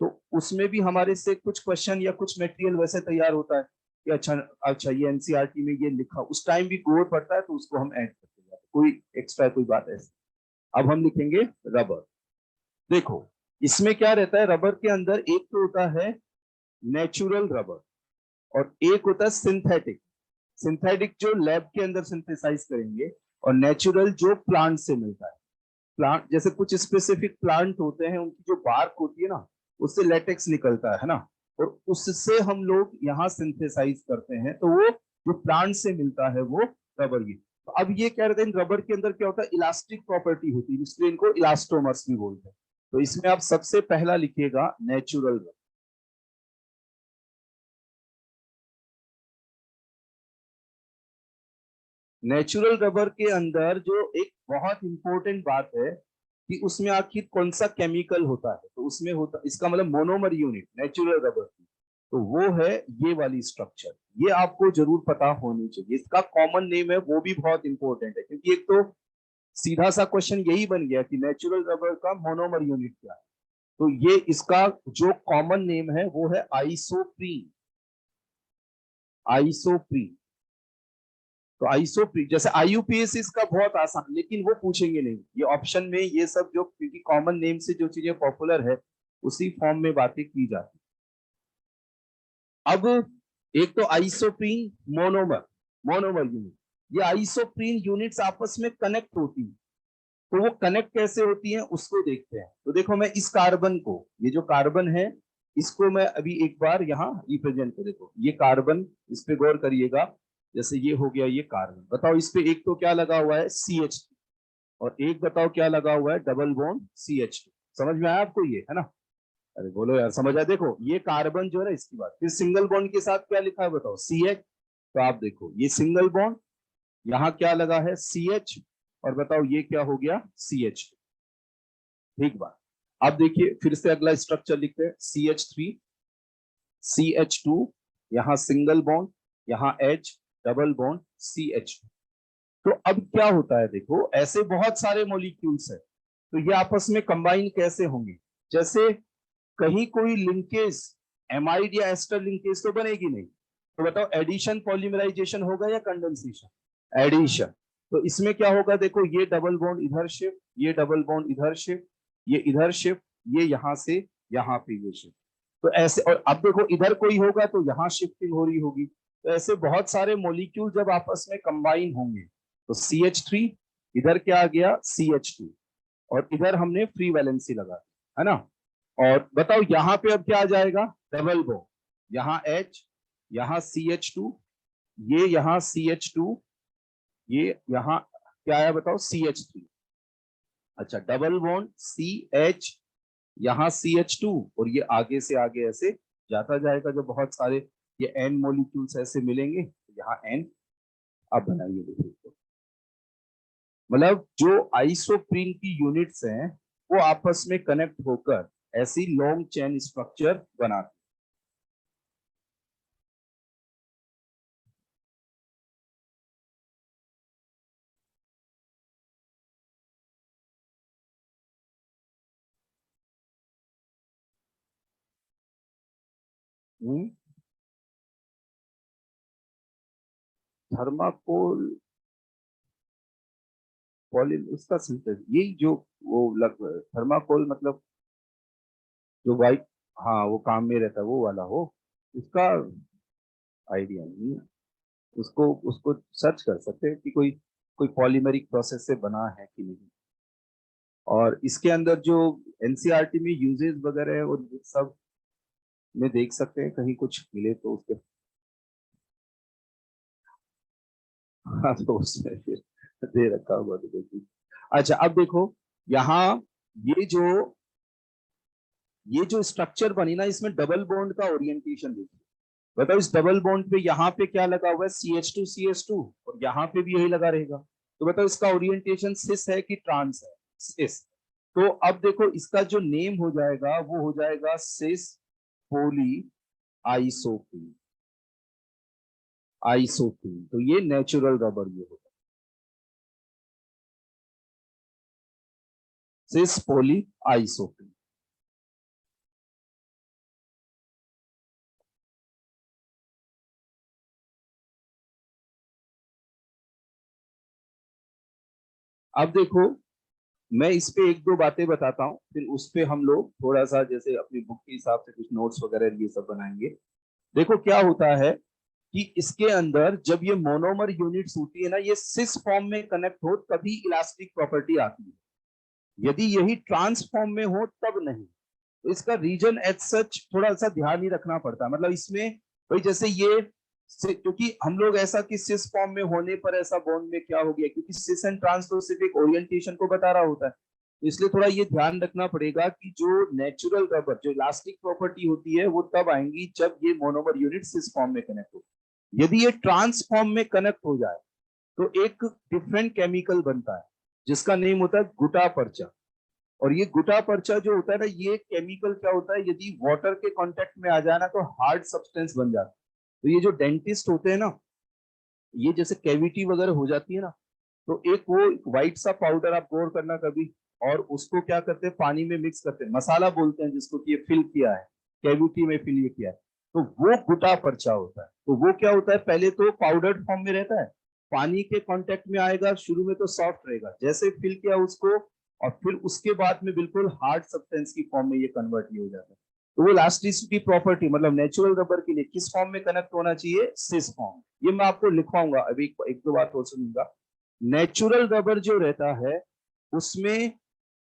तो उसमें भी हमारे से कुछ क्वेश्चन या कुछ मटेरियल वैसे तैयार होता है कि अच्छा, अच्छा ये एनसीईआरटी में ये लिखा, उस टाइम भी गौर पड़ता है, तो उसको हम ऐड करते हैं, कोई एक्स्ट्रा कोई बात ऐसी। अब हम लिखेंगे रबर। देखो, इसमें क्या रहता है, रबर के अंदर एक तो होता है नेचुरल रबर, और एक होता है सिंथेटिक। सिंथेटिक जो लैब के अंदर सिंथेसाइज करेंगे, और नेचुरल जो प्लांट से मिलता है। प्लांट जैसे कुछ स्पेसिफिक प्लांट होते हैं, उनकी जो बार्क होती है ना, उससे लेटेक्स निकलता है ना, और उससे हम लोग यहाँ सिंथेसाइज करते हैं, तो वो जो प्लांट से मिलता है वो रबर। ये तो अब ये कह रहे थे, रबर के अंदर क्या होता है, इलास्टिक प्रॉपर्टी होती है, इसलिए इनको इलास्टोमर्स भी बोलते हैं। तो इसमें आप सबसे पहला लिखिएगा नेचुरल रबर। नेचुरल रबर के अंदर जो एक बहुत इंपॉर्टेंट बात है कि उसमें आखिर कौन सा केमिकल होता है, तो उसमें होता, इसका मतलब मोनोमर यूनिट नेचुरल रबर की, तो वो है ये वाली स्ट्रक्चर। ये आपको जरूर पता होनी चाहिए, इसका कॉमन नेम है, वो भी बहुत इंपॉर्टेंट है, क्योंकि एक तो सीधा सा क्वेश्चन यही बन गया कि नेचुरल रबर का मोनोमर यूनिट क्या है। तो ये इसका जो कॉमन नेम है वो है आइसोप्रीन। आइसोप्रीन। तो आइसोप्री, जैसे आईयूपीएस इसका बहुत आसान, लेकिन वो पूछेंगे नहीं, ये ऑप्शन में ये सब जो, क्योंकि कॉमन नेम से जो चीजें पॉपुलर है उसी फॉर्म में बातें की जाती। अब एक तो आइसोप्रीन, मोनोमर, मोनोमर यूनिट, ये आइसोप्रीन यूनिट्स आपस में कनेक्ट होती है। तो वो कनेक्ट कैसे होती है उसको देखते हैं। तो देखो, मैं इस कार्बन को, ये जो कार्बन है, इसको मैं अभी एक बार यहाँ रिप्रेजेंट कर, देखो ये कार्बन, इस पे गौर करिएगा। जैसे ये हो गया ये कार्बन, बताओ इस पे एक तो क्या लगा हुआ है, CH, और एक बताओ क्या लगा हुआ है, डबल बॉन्ड CH2। समझ में आया आपको ये, है ना? अरे बोलो यार, समझ आया? देखो ये कार्बन जो है ना, इसकी बात, फिर सिंगल बॉन्ड के साथ क्या लिखा है बताओ, CH। तो आप देखो ये सिंगल बॉन्ड, यहाँ क्या लगा है, CH, और बताओ ये क्या हो गया, CH। ठीक बात। अब देखिए फिर से अगला स्ट्रक्चर लिखते हैं, CH3, CH2, यहाँ सिंगल बॉन्ड, यहाँ H, डबल बॉन्ड CH। तो अब क्या होता है, देखो ऐसे बहुत सारे मॉलिक्यूल्स है, तो ये आपस में कंबाइन कैसे होंगे? जैसे कहीं कोई लिंकेज, एमाइड या एस्टर लिंकेज तो बनेगी नहीं, तो बताओ एडिशन पॉलीमराइजेशन होगा या कंडेंसेशन? एडिशन। तो इसमें क्या होगा, देखो ये डबल बॉन्ड इधर शिफ्ट, ये डबल बॉन्ड इधर शिफ्ट, ये इधर शिफ्ट, ये यहां से यहाँ पे ये शिफ्ट। तो ऐसे, और अब देखो इधर कोई होगा तो यहाँ शिफ्टिंग हो रही होगी। तो ऐसे बहुत सारे मॉलिक्यूल जब आपस में कंबाइन होंगे, तो CH3, इधर क्या आ गया, CH2, और इधर हमने फ्री वैलेंसी लगा दी, है ना? और बताओ यहाँ पे अब क्या आ जाएगा, डबल बॉन्ड, यहाँ H, यहाँ CH2, ये यहाँ CH2, ये यहाँ क्या आया बताओ, CH3। अच्छा, डबल बॉन्ड CH, यहाँ CH2, और ये आगे से आगे ऐसे जाता जाएगा, जो बहुत सारे ये N मॉलिक्यूल्स ऐसे मिलेंगे, यहाँ N। अब बनाइए देखिए, मतलब जो आइसोप्रीन की यूनिट्स हैं वो आपस में कनेक्ट होकर ऐसी लॉन्ग चेन स्ट्रक्चर बनाते हैं। थर्माकोल, पॉली, उसका सिंथेसिस यही जो वो लग, थर्माकोल मतलब जो वाइट, हाँ वो काम में रहता है वो वाला हो, उसका आइडिया नहीं है। उसको उसको सर्च कर सकते हैं कि कोई कोई पॉलीमेरिक प्रोसेस से बना है कि नहीं। और इसके अंदर जो एनसीईआरटी में यूजेस वगैरह है और ये सब में देख सकते हैं, कहीं कुछ मिले तो उसके। हाँ तो उसमें फिर दे रखा होगा तो देखिए। अच्छा अब देखो यहाँ ये जो ये जो स्ट्रक्चर बनी ना, इसमें डबल बॉन्ड का ओरिएंटेशन देखिए। बताओ इस डबल बॉन्ड पे यहाँ पे क्या लगा हुआ है, CH2 और यहाँ पे भी यही लगा रहेगा। तो बताओ इसका ओरिएंटेशन सिस है कि ट्रांस है, सिस। तो अब देखो इसका जो नेम हो जाएगा वो हो जाएगा सिस पोली आइसोप्रीन। आइसोप्रीन तो ये नेचुरल रबर ये होगा, सिस पोली आइसोप्रीन। अब देखो मैं इस पे एक दो बातें बताता हूँ, फिर उस पे हम लोग थोड़ा सा जैसे अपनी बुक के हिसाब से कुछ नोट्स वगैरह ये सब बनाएंगे। देखो क्या होता है कि इसके अंदर जब ये मोनोमर यूनिट्स होती है ना, ये सिस फॉर्म में कनेक्ट हो तभी इलास्टिक प्रॉपर्टी आती है, यदि यही ट्रांस फॉर्म में हो तब नहीं। तो इसका रीजन एज सच थोड़ा सा ध्यान ही रखना पड़ता है। मतलब इसमें भाई जैसे ये क्योंकि हम लोग ऐसा कि सिस फॉर्म में होने पर ऐसा बॉन्ड में क्या हो गया, क्योंकि सिस एंड ट्रांस तो सिर्फ एक ओरिएंटेशन को बता रहा होता है। तो इसलिए थोड़ा ये ध्यान रखना पड़ेगा कि जो नेचुरल रबर जो इलास्टिक प्रॉपर्टी होती है वो तब आएंगी जब ये मोनोमर यूनिट सिस फॉर्म में कनेक्ट हो। यदि ये ट्रांस फॉर्म में कनेक्ट हो जाए तो एक डिफरेंट केमिकल बनता है जिसका नेम होता है गुटा पर्चा। और ये गुटा पर्चा जो होता है ना, ये केमिकल क्या होता है, यदि वाटर के कांटेक्ट में आ जाए ना तो हार्ड सब्सटेंस बन जाता है। तो ये जो डेंटिस्ट होते हैं ना, ये जैसे कैविटी वगैरह हो जाती है ना, तो एक वो व्हाइट सा पाउडर आप गौर करना कभी, और उसको क्या करते हैं पानी में मिक्स करते हैं, मसाला बोलते हैं जिसको कि ये फिल किया है, कैविटी में फिल ये किया है। तो वो गुटा पर्चा होता है। तो वो क्या होता है, पहले तो पाउडर फॉर्म में रहता है, पानी के कांटेक्ट में आएगा, शुरू में तो सॉफ्ट रहेगा, जैसे फिल किया उसको और फिर उसके बाद में बिल्कुल हार्ड सब्सटेंस की फॉर्म में ये कन्वर्ट ही हो जाता है। तो वो इलास्टिसिटी प्रॉपर्टी मतलब नेचुरल रबर के लिए किस फॉर्म में कनेक्ट होना चाहिए, सिस फॉर्म। ये मैं आपको लिखवाऊंगा अभी, एक दो बार और सुनूंगा। नेचुरल रबर जो रहता है उसमें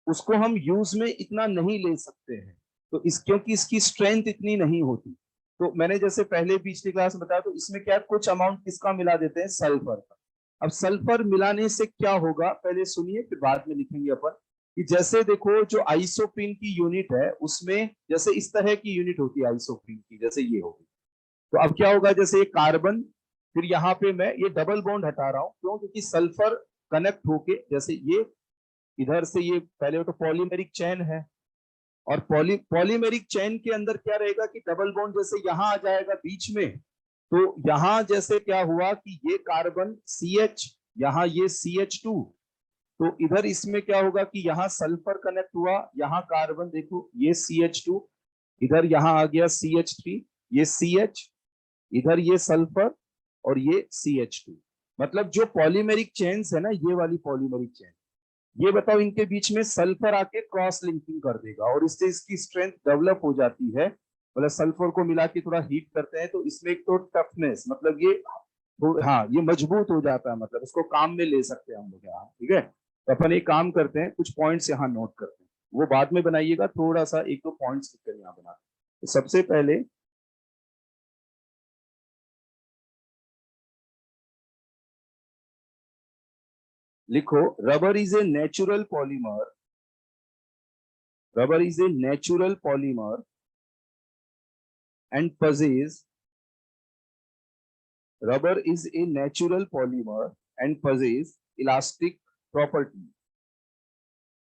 उसको हम यूज में इतना नहीं ले सकते हैं, तो इस क्योंकि इसकी स्ट्रेंथ इतनी नहीं होती। तो मैंने जैसे पहले पिछली क्लास में बताया, तो इसमें क्या कुछ अमाउंट किसका मिला देते हैं, सल्फर का। अब सल्फर मिलाने से क्या होगा पहले सुनिए, फिर बाद में लिखेंगे अपन। कि जैसे देखो जो आइसोप्रीन की यूनिट है उसमें जैसे इस तरह की यूनिट होती है आइसोप्रीन की, जैसे ये होगी। तो अब क्या होगा, जैसे ये कार्बन, फिर यहाँ पे मैं ये डबल बॉन्ड हटा रहा हूं, क्यों, क्योंकि सल्फर कनेक्ट होके जैसे ये इधर से ये पहले तो पॉलीमेरिक चेन है, और पॉलीमेरिक चेन के अंदर क्या रहेगा कि डबल बॉन्ड जैसे यहां आ जाएगा बीच में। तो यहां जैसे क्या हुआ कि ये कार्बन CH, यहाँ ये CH2, तो इधर इसमें क्या होगा कि यहाँ सल्फर कनेक्ट हुआ, यहाँ कार्बन देखो ये CH2, इधर यहाँ आ गया CH3, ये CH, इधर ये सल्फर और ये CH2। मतलब जो पॉलीमेरिक चेन्स है ना, ये वाली पॉलीमेरिक चेन, ये बताओ इनके बीच में सल्फर आके क्रॉस लिंकिंग कर देगा और इससे इसकी स्ट्रेंथ डेवलप हो जाती है। मतलब सल्फर को मिला के थोड़ा हीट करते हैं तो इसमें एक तो टफनेस, मतलब ये हाँ ये मजबूत हो जाता है, मतलब इसको काम में ले सकते हैं हम लोग यहाँ, ठीक है। तो अपन एक काम करते हैं, कुछ पॉइंट्स यहाँ नोट करते हैं, वो बाद में बनाइएगा, थोड़ा सा एक दो पॉइंट्स लिखकर यहाँ बना। तो सबसे पहले लिखो, rubber is a natural polymer, rubber is a natural polymer and possess rubber is a natural polymer and elastic property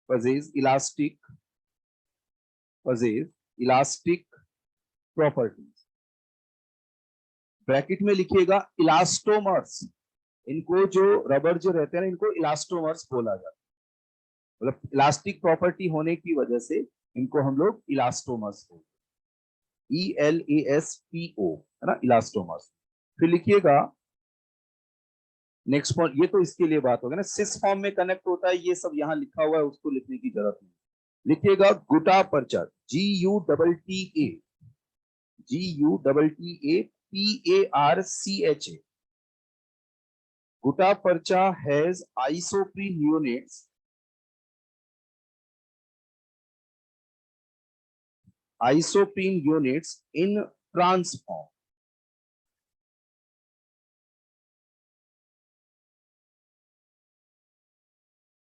possess elastic possess elastic properties। Bracket में लिखिएगा इलास्टोमर्स, इनको जो रबर जो रहते हैं ना इनको इलास्टोमर्स बोला जाता है, मतलब इलास्टिक प्रॉपर्टी होने की वजह से इनको हम लोग इलास्टोमर्स बोलते हैं, ELASTO, है ना, इलास्टोमर्स। फिर लिखिएगा नेक्स्ट पॉइंट, ये तो इसके लिए बात होगी ना, सिस फॉर्म में कनेक्ट होता है, ये सब यहाँ लिखा हुआ है, उसको लिखने की जरूरत नहीं। लिखिएगा गुटा पर्चा, GUTTA, GUTTA PARCHA। Gutta percha has isoprene units, isoprene units in trans form.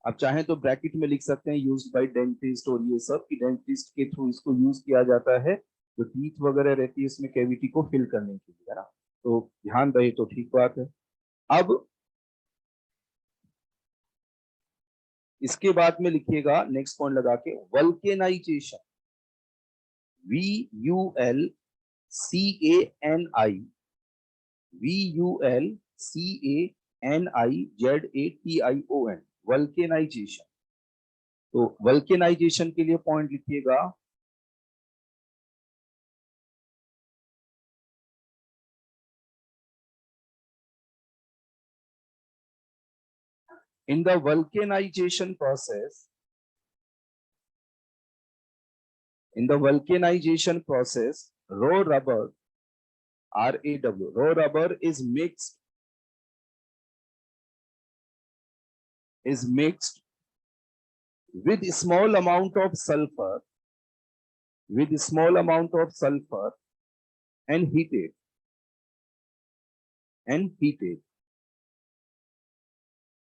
आप चाहें तो ब्रैकेट में लिख सकते हैं यूज्ड बाय डेंटिस्ट, और ये सब कि डेंटिस्ट के थ्रू इसको यूज किया जाता है, जो टीथ वगैरह रहती है इसमें कैविटी को फिल करने के लिए, है ना। तो ध्यान रहे तो ठीक बात है। अब इसके बाद में लिखिएगा नेक्स्ट पॉइंट लगा के, वल्केनाइजेशन, VULCANI, VULCANIZATION, वल्केनाइजेशन। तो वल्केनाइजेशन के लिए पॉइंट लिखिएगा, in the vulcanization process, raw rubber, RAW, raw rubber is mixed with small amount of sulfur, and heated.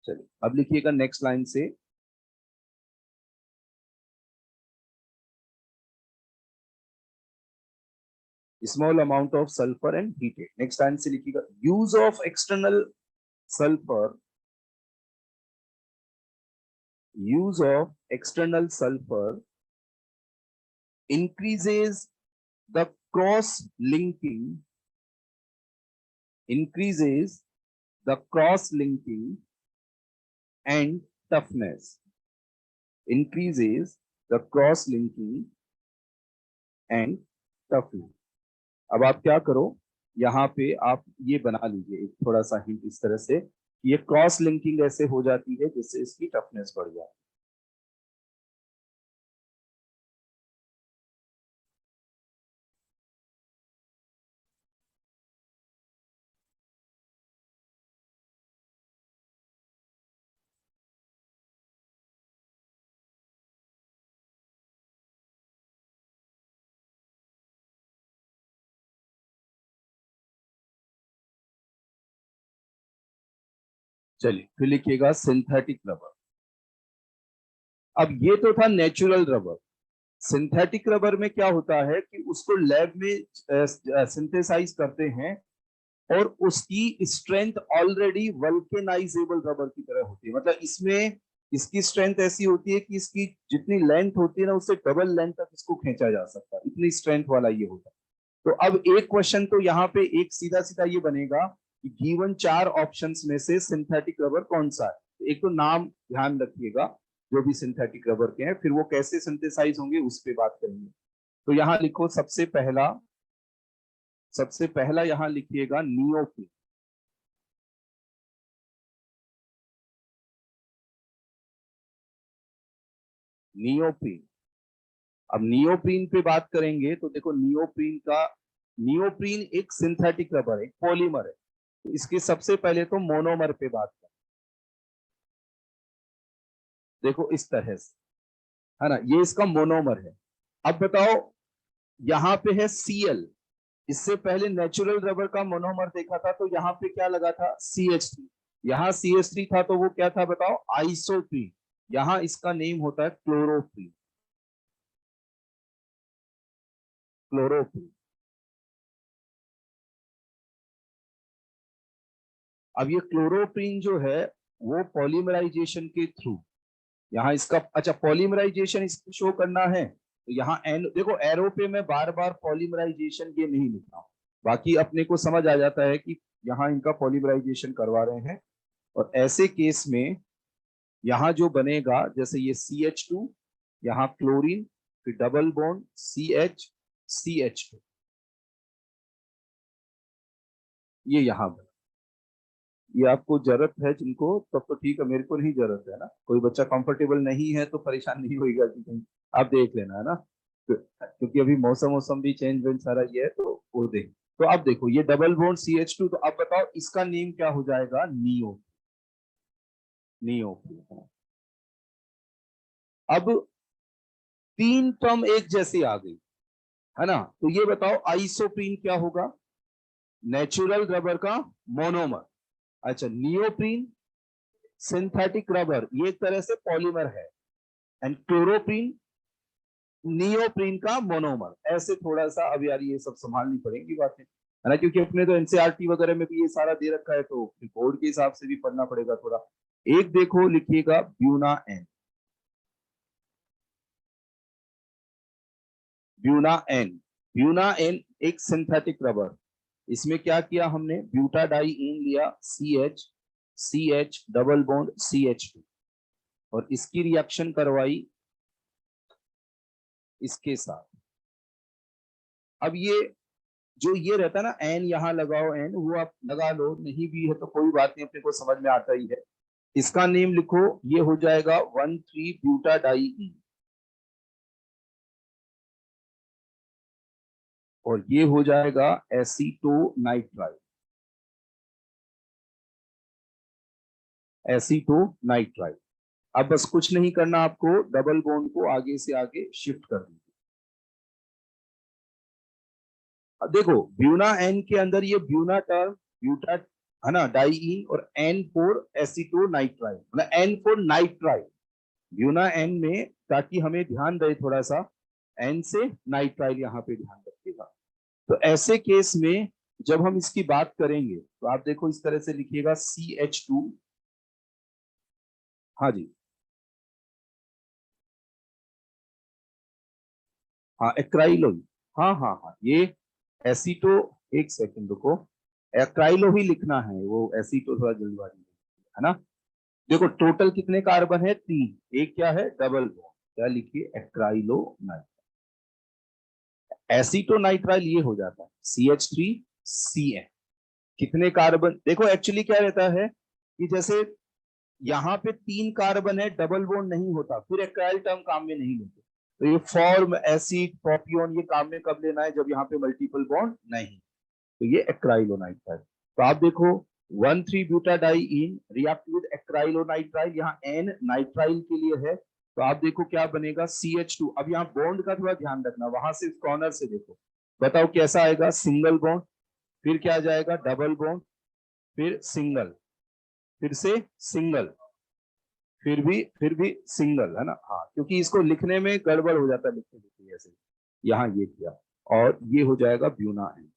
चलिए अब लिखिएगा नेक्स्ट लाइन से, small amount of sulphur and heated. Next line से लिखिएगा, use of external sulphur increases the cross linking and toughness, अब आप क्या करो, यहाँ पे आप ये बना लीजिए एक थोड़ा सा हिंट इस तरह से, ये क्रॉस लिंकिंग ऐसे हो जाती है जिससे इसकी टफनेस बढ़ जाए। चलिए फिर लिखिएगा सिंथेटिक रबर। अब ये तो था नेचुरल रबर। सिंथेटिक रबर में क्या होता है कि उसको लैब में सिंथेसाइज करते हैं, और उसकी स्ट्रेंथ ऑलरेडी वल्केनाइजेबल रबर की तरह होती है। मतलब इसमें इसकी स्ट्रेंथ ऐसी होती है कि इसकी जितनी लेंथ होती है ना, उससे डबल लेंथ तक इसको खींचा जा सकता है, इतनी स्ट्रेंथ वाला ये होता है। तो अब एक क्वेश्चन तो यहाँ पे एक सीधा सीधा ये बनेगा कि गिवन 4 ऑप्शंस में से सिंथेटिक रबर कौन सा है। तो एक तो नाम ध्यान रखिएगा जो भी सिंथेटिक रबर के हैं, फिर वो कैसे सिंथेसाइज होंगे उस पर बात करेंगे। तो यहाँ लिखो सबसे पहला यहाँ लिखिएगा नियोप्रीन। अब नियोप्रीन पे बात करेंगे तो देखो नियोप्रीन एक सिंथेटिक रबर है, पॉलीमर है। तो इसके सबसे पहले तो मोनोमर पे बात करें, देखो इस तरह से, है ना, ये इसका मोनोमर है। अब बताओ यहाँ पे है Cl, इससे पहले नेचुरल रबर का मोनोमर देखा था तो यहाँ पे क्या लगा था, CH3। यहाँ CH3 था तो वो क्या था बताओ, आइसोप्रीन। यहाँ इसका नेम होता है क्लोरोप्रीन। अब ये क्लोरोप्रीन जो है वो पॉलीमराइजेशन के थ्रू, यहाँ इसका अच्छा पॉलीमराइजेशन इसको शो करना है तो यहाँ देखो एरो पे मैं बार बार पॉलीमराइजेशन ये नहीं लिखा, बाकी अपने को समझ आ जाता है कि यहाँ इनका पॉलीमराइजेशन करवा रहे हैं। और ऐसे केस में यहाँ जो बनेगा, जैसे ये CH2, यहाँ क्लोरीन, फिर डबल बॉन्ड CH2, ये यहाँ बना। ये आपको जरूरत है जिनको, तब तो ठीक है, मेरे को नहीं जरूरत है ना। कोई बच्चा कंफर्टेबल नहीं है तो परेशान नहीं होगा कि कहीं, आप देख लेना, है ना। क्योंकि अभी मौसम भी चेंज वेंज सारा ये है, तो वो देख। तो अब देखो ये डबल बॉन्ड CH2, तो अब बताओ इसका नेम क्या हो जाएगा, नियो। अब 3 टर्म एक जैसी आ गई, है ना। तो ये बताओ आइसोप्रीन क्या होगा, नेचुरल रबर का मोनोमर। अच्छा नियोप्रीन सिंथेटिक रबर ये एक तरह से पॉलीमर है, एंड क्लोरोप्रीन नियोप्रीन का मोनोमर। ऐसे थोड़ा सा अब यार ये सब संभालनी पड़ेगी बातें, है ना, क्योंकि अपने तो एनसीईआरटी वगैरह में भी ये सारा दे रखा है, तो बोर्ड के हिसाब से भी पढ़ना पड़ेगा थोड़ा। एक देखो लिखिएगा buna N, buna N, buna N एक सिंथेटिक रबर। इसमें क्या किया हमने, ब्यूटाडाइईन लिया, C H double bond CH2, और इसकी रिएक्शन करवाई इसके साथ। अब ये जो ये रहता है ना एन, यहां लगाओ एन, वो आप लगा लो, नहीं भी है तो कोई बात नहीं, अपने को समझ में आता ही है। इसका नेम लिखो, ये हो जाएगा 1,3-ब्यूटाडाइईन, और ये हो जाएगा एसीटोनाइट्राइल, एसीटोनाइट्राइल। अब बस कुछ नहीं करना आपको, डबल बॉन्ड को आगे से आगे शिफ्ट कर दीजिए। अब देखो ब्यूना एन के अंदर ये ब्यूना टर्म, ब्यूटा है ना, डाइईन, और एन फोर एसीटोनाइट्राइल, मतलब N four nitrile, buna N में, ताकि हमें ध्यान रहे थोड़ा सा, एन से नाइट्राइल यहाँ पे ध्यान रखिएगा। तो ऐसे केस में जब हम इसकी बात करेंगे तो आप देखो इस तरह से लिखिएगा CH2, हाँ जी, हाँ एक्राइलो, हाँ हाँ हाँ, ये एसीटो, एक सेकंड रुको, एक्राइलो ही लिखना है, वो एसीटो थोड़ा जल्दबाजी है ना। देखो टोटल कितने कार्बन है, 3, एक क्या है, डबल बॉन्ड, क्या लिखिए, एक्राइलो नाइट्राइल, एसीटोनाइट्राइल ये हो जाता है CH3CN। कितने कार्बन, देखो एक्चुअली क्या रहता है कि जैसे यहाँ पे 3 कार्बन है, डबल बॉन्ड नहीं होता, फिर एक्राइल टर्म काम में नहीं लेते। तो ये फॉर्म एसिड प्रोपियोन ये काम में कब लेना है, जब यहाँ पे मल्टीपल बॉन्ड नहीं, तो ये एक्राइलोनाइट्राइल। तो आप देखो 1,3-ब्यूटाडाइईन रिएक्ट विद एक्राइलोनाइट्राइल, यहाँ एन नाइट्राइल के लिए है, तो आप देखो क्या बनेगा, CH2। अब यहाँ बॉन्ड का थोड़ा ध्यान रखना, वहां से कॉर्नर से देखो, बताओ कैसा आएगा, सिंगल बॉन्ड, फिर क्या जाएगा, डबल बॉन्ड, फिर सिंगल, फिर से सिंगल, फिर भी सिंगल, है ना, हाँ, क्योंकि इसको लिखने में गड़बड़ हो जाता है, लिखते लिखते ऐसे, यहाँ ये किया, और ये हो जाएगा ब्यूना एन।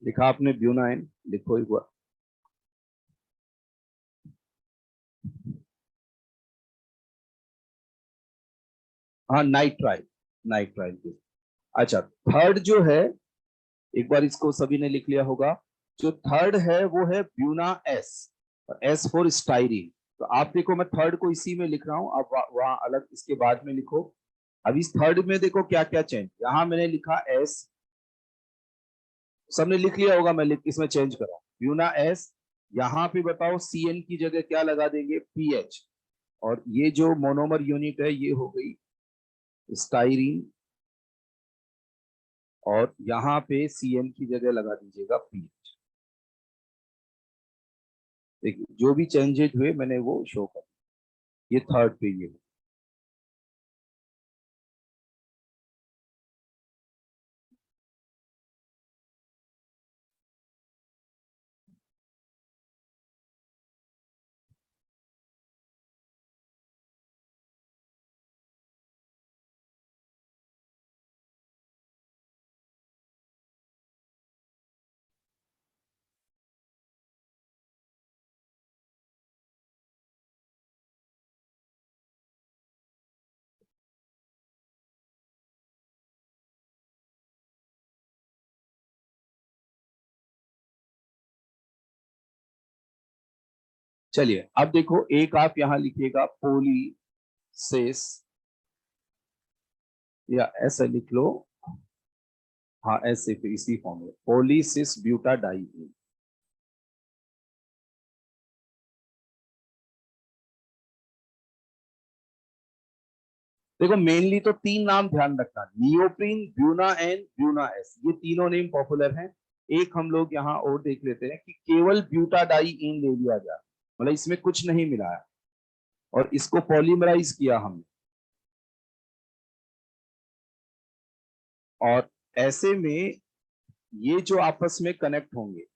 लिखा आपने ब्यूना एन, लिखो एक बार, हाँ नाइट्राइल, नाइट्राइल के, अच्छा थर्ड जो है, एक बार इसको सभी ने लिख लिया होगा, जो थर्ड है वो है ब्यूना एस, और एस फॉर स्टाइरीन। तो आप देखो मैं थर्ड को इसी में लिख रहा हूं, आप वहां अलग इसके बाद में लिखो। अब इस थर्ड में देखो क्या क्या चेंज, यहां मैंने लिखा एस, सबने लिख लिया होगा, मैं इसमें चेंज करा ब्यूना एस, यहाँ पे बताओ CN की जगह क्या लगा देंगे, PH, और ये जो मोनोमर यूनिट है ये हो गई स्टाइरीन, और यहाँ पे CN की जगह लगा दीजिएगा PH। देखिए जो भी चेंजेज हुए मैंने वो शो कर, ये थर्ड पे ये। चलिए अब देखो एक आप यहाँ लिखिएगा पोलीसेस, या ऐसे लिख लो, हाँ ऐसे फिर इसी फॉर्म में पोलीसिस ब्यूटाडाइईन, देखो मेनली तो तीन नाम ध्यान रखना, neoprene, buna N, buna S, ये तीनों नेम पॉपुलर हैं। एक हम लोग यहाँ और देख लेते हैं कि केवल ब्यूटाडाइइन ले लिया जाए, मतलब इसमें कुछ नहीं मिलाया और इसको पॉलीमराइज किया हमने, और ऐसे में ये जो आपस में कनेक्ट होंगे,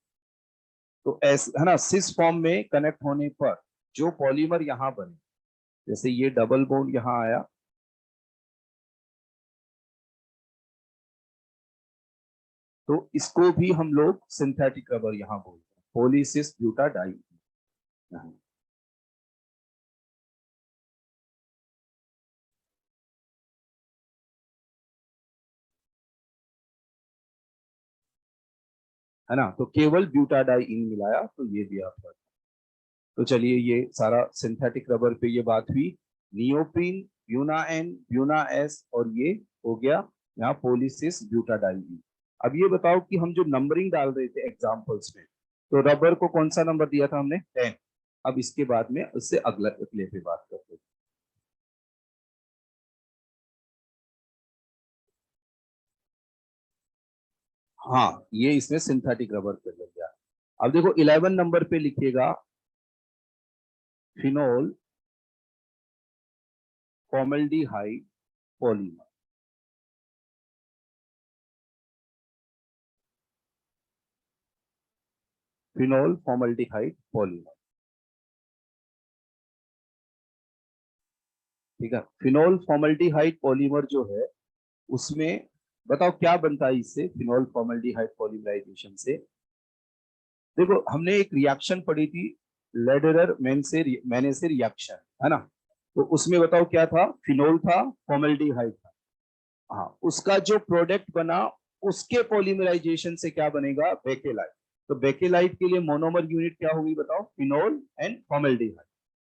तो ऐसे है ना, सिस फॉर्म में कनेक्ट होने पर जो पॉलीमर यहाँ बने, जैसे ये डबल बॉन्ड यहाँ आया, तो इसको भी हम लोग सिंथेटिक रबर यहाँ बोलते हैं, पॉलीसिस ब्यूटाडाइन। है ना, तो केवल ब्यूटाडाइन मिलाया, तो ये भी आप कर। तो चलिए ये सारा सिंथेटिक रबर पे ये बात हुई, neoprene, buna N, buna S, और ये हो गया यहाँ पॉलीसिस ब्यूटाडाइन। अब ये बताओ कि हम जो नंबरिंग डाल रहे थे एग्जाम्पल्स में, तो रबर को कौन सा नंबर दिया था हमने, 10। अब इसके बाद में उससे अगले पे बात करते हैं। हाँ, ये इसमें सिंथेटिक रबर पे लग गया। अब देखो 11 नंबर पे लिखिएगा phenol formaldehyde polymer. Phenol formaldehyde polymer, ठीक है। फिनोल फॉर्मल्डिहाइड पॉलीमर जो है, उसमें बताओ क्या बनता है इससे, फिनोल फॉर्मल्डिहाइड पॉलीमराइजेशन से। देखो हमने एक रिएक्शन पढ़ी थी, लेडरर मैने से रिएक्शन, है ना, तो उसमें बताओ क्या था, फिनोल था, फॉर्मल्डिहाइड था। हाँ, उसका जो प्रोडक्ट बना, उसके पॉलीमराइजेशन से क्या बनेगा, बेकेलाइट। तो बेकेलाइट के लिए मोनोमर यूनिट क्या होगी बताओ, फिनोल एंड फॉर्मल्डिहाइड।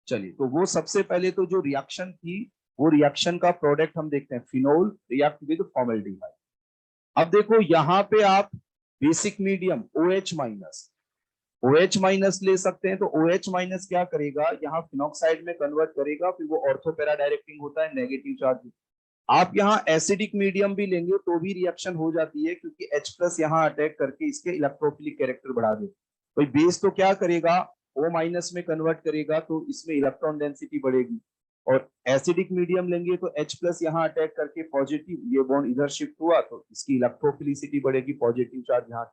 चलिए, तो वो सबसे पहले तो जो रिएक्शन थी, वो रिएक्शन का प्रोडक्ट हम देखते हैं, फिनोल रिएक्ट विद फॉर्मल्डिहाइड। अब देखो यहाँ पे आप basic medium OH minus, OH minus ले सकते हैं, तो OH माइनस क्या करेगा, यहाँ फिनॉक्साइड में कन्वर्ट करेगा, फिर वो ऑर्थो पैरा डायरेक्टिंग होता है, नेगेटिव चार्ज। आप यहाँ एसिडिक मीडियम भी लेंगे तो भी रिएक्शन हो जाती है, क्योंकि H प्लस यहाँ अटैक करके इसके इलेक्ट्रोफिलिक कैरेक्टर बढ़ा दे। तो बेस तो क्या करेगा, O माइनस में कन्वर्ट करेगा, तो इसमें इलेक्ट्रॉन डेंसिटी बढ़ेगी। और एसिडिक मीडियम लेंगे तो H प्लस यहाँ अटैक करके पॉजिटिव, ये बॉन्ड इधर शिफ्ट हुआ, तो इसकी इलेक्ट्रोफिलिसिटी बढ़ेगी, पॉजिटिव चार्ज यहाँ।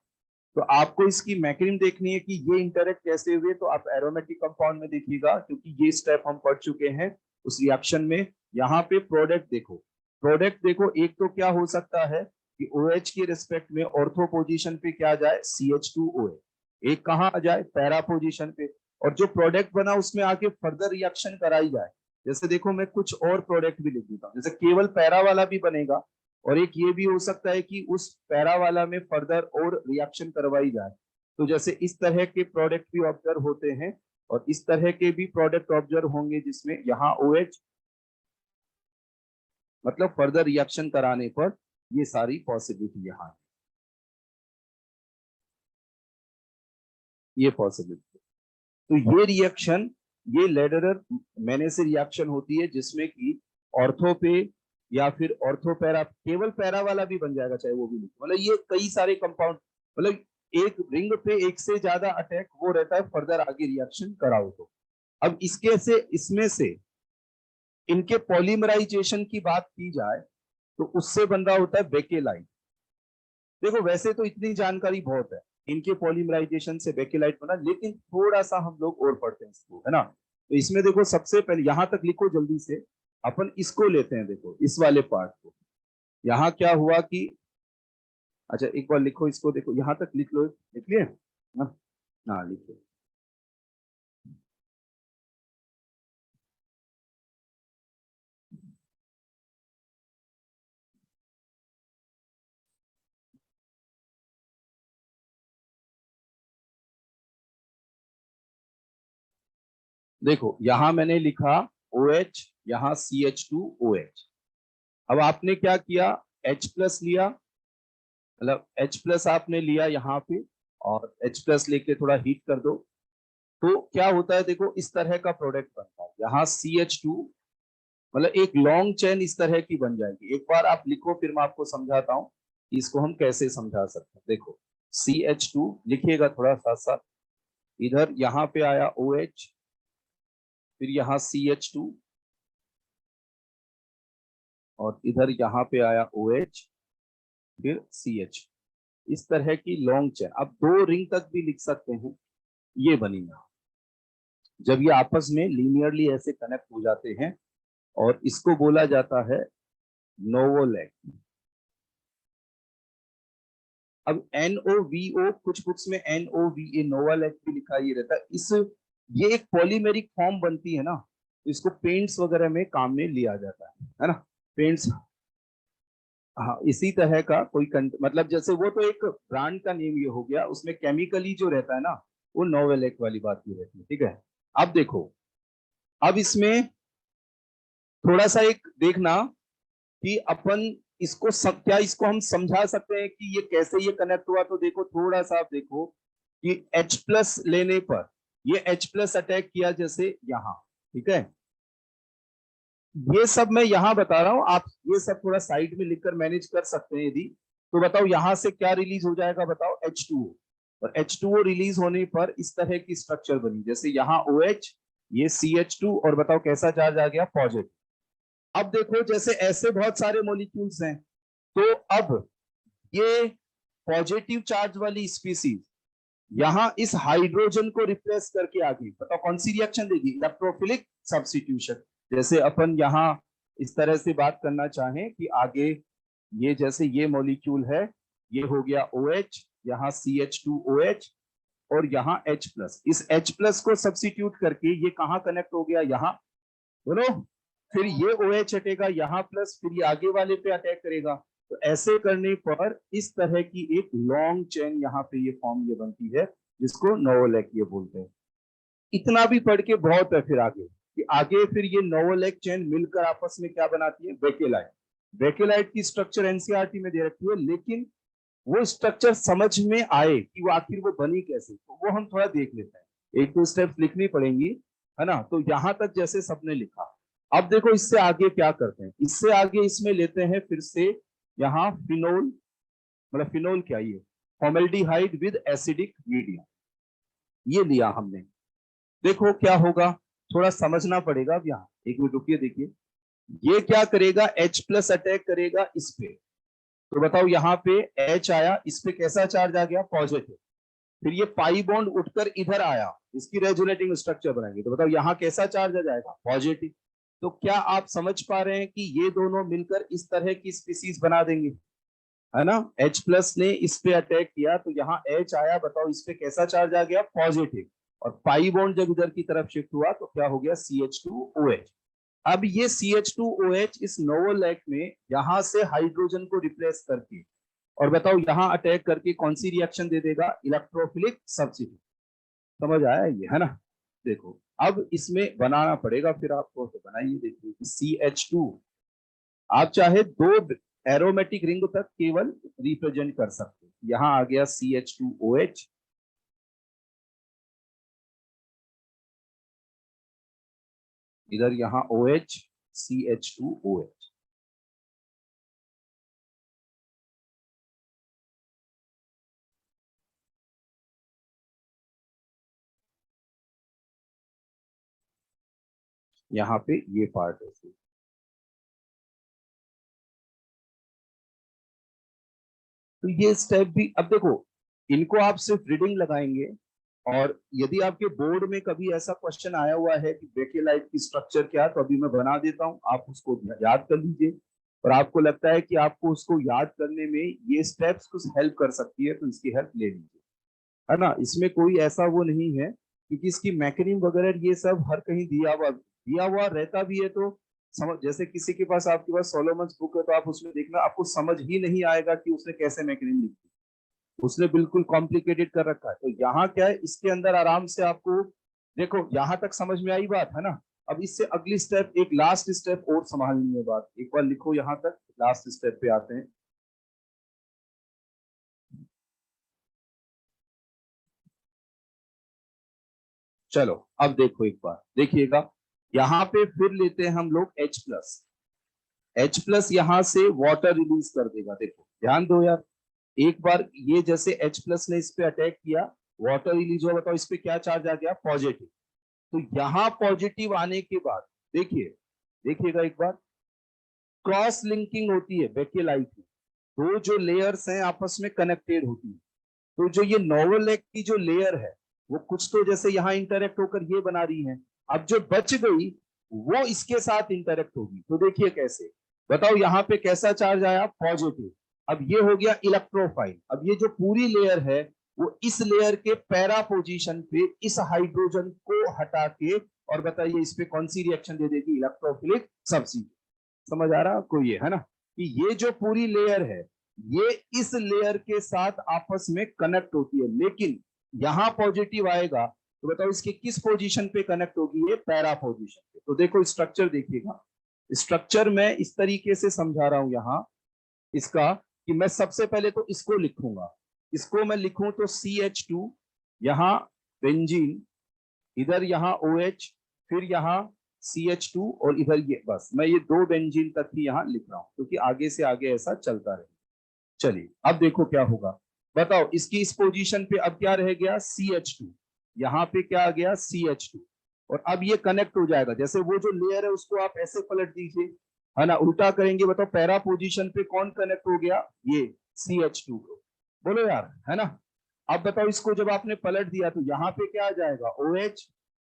तो आपको इसकी मैकेनिज्म देखनी है कि ये इंटरेक्ट कैसे हुए, तो आप एरोमेटिक कंपाउंड में देखिएगा, क्योंकि ये स्टेप हम पढ़ चुके हैं उस रिएक्शन में। यहाँ पे प्रोडक्ट देखो, प्रोडक्ट देखो, एक तो क्या हो सकता है कि OH के रिस्पेक्ट में ऑर्थो पोजीशन पे क्या जाए, CH2OH, एक कहाँ आ जाए, पैरा पोजीशन पे, और जो प्रोडक्ट बना उसमें आके फर्दर रिएक्शन कराई जाए। जैसे देखो मैं कुछ और प्रोडक्ट भी लिख देता हूँ, जैसे केवल पैरा वाला भी बनेगा, और एक ये भी हो सकता है कि उस पैरा वाला में फर्दर और रिएक्शन करवाई जाए। तो जैसे इस तरह के प्रोडक्ट भी ऑब्जर्व होते हैं, और इस तरह के भी प्रोडक्ट ऑब्जर्व होंगे जिसमें यहाँ OH, मतलब फर्दर रिएक्शन कराने पर ये सारी पॉसिबिलिटी यहाँ, ये पॉसिबिलिटी। तो ये रिएक्शन, ये लेडरर मैने से रिएक्शन होती है, जिसमें कि ऑर्थो पे या फिर ऑर्थो पैरा, केवल पैरा वाला भी बन जाएगा, चाहे वो भी नहीं, मतलब ये कई सारे कंपाउंड, मतलब एक रिंग पे एक से ज्यादा अटैक वो रहता है, फर्दर आगे रिएक्शन कराओ तो। अब इसके से इसमें से इनके पॉलीमराइजेशन की बात की जाए, तो उससे बन रहा होता है बेकेलाइट। देखो वैसे तो इतनी जानकारी बहुत है, इनके पॉलीमराइजेशन से बेकेलाइट बना, लेकिन थोड़ा सा हम लोग और पढ़ते हैं इसको, है ना। तो इसमें देखो सबसे पहले यहां तक लिखो जल्दी से, अपन इसको लेते हैं, देखो इस वाले पार्ट को। यहाँ क्या हुआ कि, अच्छा एक बार लिखो इसको, देखो यहाँ तक लिख लो, लिख लिए ना, हाँ लिखो। देखो यहाँ मैंने लिखा OH, यहाँ CH2OH। अब आपने क्या किया, H प्लस लिया, मतलब H प्लस आपने लिया यहाँ पे, और H प्लस लेके थोड़ा हीट कर दो, तो क्या होता है देखो, इस तरह का प्रोडक्ट बनता है, यहाँ CH2, मतलब एक लॉन्ग चेन इस तरह की बन जाएगी। एक बार आप लिखो, फिर मैं आपको समझाता हूँ इसको हम कैसे समझा सकते हैं। देखो CH2 लिखिएगा थोड़ा साथ साथ, इधर यहाँ पे आया OH, फिर यहाँ CH2, और इधर यहाँ पे आया OH, फिर CH। इस तरह की लॉन्ग चेन, अब 2 रिंग तक भी लिख सकते हैं, ये बनी ना जब ये आपस में लीनियरली ऐसे कनेक्ट हो जाते हैं, और इसको बोला जाता है नोवोलेक। अब NOVO, कुछ बुक्स में NOVA नोवालेक भी लिखा ही रहता है। ये एक पॉलीमेरिक फॉर्म बनती है ना, तो इसको पेंट्स वगैरह में काम में लिया जाता है ना, पेंट्स। हाँ, इसी तरह का कोई मतलब जैसे वो तो एक ब्रांड का नेम ये हो गया, उसमें केमिकली जो रहता है ना, वो नोवेलेक वाली बात की रहती है, ठीक है। अब देखो, अब इसमें थोड़ा सा एक देखना कि अपन इसको क्या इसको हम समझा सकते हैं कि ये कैसे ये कनेक्ट हुआ। तो देखो थोड़ा सा, आप देखो कि H+ लेने पर ये H+ अटैक किया जैसे यहाँ, ठीक है। ये सब मैं यहाँ बता रहा हूं, आप ये सब थोड़ा साइड में लिखकर मैनेज कर सकते हैं यदि। तो बताओ यहां से क्या रिलीज हो जाएगा, बताओ H2O। और H2O रिलीज होने पर इस तरह की स्ट्रक्चर बनी, जैसे यहाँ OH, ये CH2, और बताओ कैसा चार्ज आ गया, पॉजिटिव। अब देखो जैसे ऐसे बहुत सारे मॉलिक्यूल्स हैं, तो अब ये पॉजिटिव चार्ज वाली स्पीसीज यहां इस हाइड्रोजन को रिप्लेस करके आ गई, बताओ कौन सी रिएक्शन देगी, इलेक्ट्रोफिलिक सब्स्टिट्यूशन। जैसे अपन यहां इस तरह से बात करना चाहें कि आगे ये जैसे ये मॉलिक्यूल है, ये हो गया OH, यहाँ CH2OH, और यहाँ H+, इस H+ को सब्स्टिट्यूट करके ये कहां कनेक्ट हो गया, यहाँ, बोलो। फिर ये OH हटेगा यहाँ प्लस, फिर ये आगे वाले पे अटैक करेगा। तो ऐसे करने पर इस तरह की एक लॉन्ग चेन यहाँ पे ये फॉर्म ये बनती है, जिसको नोवोलेक ये बोलते हैं। इतना भी पढ़ के बहुत है, फिर आगे कि आगे फिर ये नोवोलेक चेन मिलकर आपस में क्या बनाती है, बेकेलाइट। बेकेलाइट की स्ट्रक्चर एनसीईआरटी में दे रखी है, लेकिन वो स्ट्रक्चर समझ में आए कि वो आखिर वो बनी कैसे, तो वो हम थोड़ा देख लेते हैं। एक दो स्टेप्स लिखनी पड़ेंगी, है ना। तो यहां तक जैसे सबने लिखा, अब देखो इससे आगे क्या करते हैं, इससे आगे इसमें लेते हैं फिर से यहाँ फिनोल, मतलब फिनोल क्या, ये फॉर्मेल्डिहाइड विद एसिडिक मीडियम, ये लिया हमने। देखो क्या होगा, थोड़ा समझना पड़ेगा। अब यहाँ एक मिनट रुकिए, देखिए ये क्या करेगा, H+ अटैक करेगा इस पे। तो बताओ यहाँ पे H आया, इस पे कैसा चार्ज आ गया, पॉजिटिव। फिर ये पाई बॉन्ड उठकर इधर आया, इसकी रेजोनेटिंग स्ट्रक्चर बनाएंगे, तो बताओ यहाँ कैसा चार्ज आ जाएगा, पॉजिटिव। तो क्या आप समझ पा रहे हैं कि ये दोनों मिलकर इस तरह की स्पीसीज बना देंगे, है ना। H+ ने इस पे अटैक किया, तो यहाँ H आया, बताओ इस पे कैसा चार्ज आ गया, पॉजिटिव। और पाई बॉन्ड जब इधर की तरफ शिफ्ट हुआ तो क्या हो गया, CH2OH। अब ये CH2OH इस नोवोलेक में यहां से हाइड्रोजन को रिप्लेस करके, और बताओ यहां अटैक करके कौन सी रिएक्शन दे देगा, इलेक्ट्रोफिलिक सब्स्टिट्यूशन। समझ आया ये, है ना। देखो अब इसमें बनाना पड़ेगा, फिर आपको तो बनाइए, देखिए CH2 आप चाहे 2 एरोमेटिक रिंग तक केवल रिप्रेजेंट कर सकते हैं। यहां आ गया CH2OH, इधर यहाँ OH, CH2OH। यहाँ पे ये पार्ट है। तो ये स्टेप भी, अब देखो इनको आप सिर्फ रीडिंग लगाएंगे, और यदि आपके बोर्ड में कभी ऐसा क्वेश्चन आया हुआ है कि बेकेलाइट की स्ट्रक्चर क्या, तो अभी मैं बना देता हूं, आप उसको याद कर लीजिए। और आपको लगता है कि आपको उसको याद करने में ये स्टेप्स कुछ हेल्प कर सकती है, तो इसकी हेल्प ले लीजिए, है ना। इसमें कोई ऐसा वो नहीं है, क्योंकि इसकी मैकेनिज्म वगैरह ये सब हर कहीं दिया हुआ रहता भी है। तो समझ, जैसे किसी के पास, आपके पास सोलोमन्स बुक है, तो आप उसमें देखना, आपको समझ ही नहीं आएगा कि उसने कैसे मैकेनिज्म लिखी, उसने बिल्कुल कॉम्प्लिकेटेड कर रखा है। तो यहाँ क्या है, इसके अंदर आराम से आपको, देखो यहाँ तक समझ में आई बात, है ना। अब इससे अगली स्टेप, एक लास्ट स्टेप और संभालनी है बात, एक बार लिखो यहाँ तक, लास्ट स्टेप पे आते हैं। चलो अब देखो, एक बार देखिएगा, यहाँ पे फिर लेते हैं हम लोग H+। H+ यहाँ से वाटर रिलीज कर देगा। देखो ध्यान दो यार, एक बार ये जैसे H+ ने इस पे अटैक किया, वाटर रिलीज हुआ, बताओ इस पे क्या चार्ज आ गया, पॉजिटिव। तो यहाँ पॉजिटिव आने के बाद देखिए, देखिएगा एक बार, क्रॉस लिंकिंग होती है बेकेलाइट में, दो जो लेयर्स हैं आपस में कनेक्टेड होती है। तो जो ये नोवल एग की जो लेयर है वो कुछ तो जैसे यहाँ इंटरेक्ट होकर ये बना रही है, अब जो बच गई वो इसके साथ इंटरेक्ट होगी। तो देखिए कैसे, बताओ यहाँ पे कैसा चार्ज आया, पॉजिटिव। अब ये हो गया इलेक्ट्रोफाइल। अब ये जो पूरी लेयर है वो इस लेयर के पैरा पोजीशन पे इस हाइड्रोजन को हटा के, और बताइए इस पे कौन सी रिएक्शन दे देगी, इलेक्ट्रोफिलिक सब्स्टिट्यूशन। समझ आ रहा आपको ये, है ना, कि ये जो पूरी लेयर है ये इस लेयर के साथ आपस में कनेक्ट होती है, लेकिन यहां पॉजिटिव आएगा तो बताओ इसके किस पोजीशन पे कनेक्ट होगी, ये पैरा पोजीशन पे। तो देखो स्ट्रक्चर देखिएगा, स्ट्रक्चर मैं इस तरीके से समझा रहा हूं यहां इसका, कि मैं सबसे पहले तो इसको लिखूंगा, इसको मैं लिखूं तो CH2, यहाँ बेंजीन, इधर यहाँ OH, फिर यहाँ CH2 और इधर ये, बस मैं ये दो बेंजीन तक ही यहाँ लिख रहा हूं क्योंकि आगे से आगे ऐसा चलता रहे। चलिए अब देखो क्या होगा, बताओ इसकी इस पोजीशन पे अब क्या रह गया, CH2, यहाँ पे क्या आ गया, CH2, और अब ये कनेक्ट हो जाएगा। जैसे वो जो लेयर है उसको आप ऐसे पलट दीजिए, है ना, उल्टा करेंगे, बताओ पैरा पोजीशन पे कौन कनेक्ट हो गया, ये CH2 को, बोलो यार, है ना। अब बताओ इसको जब आपने पलट दिया तो यहाँ पे क्या आ जाएगा, OH,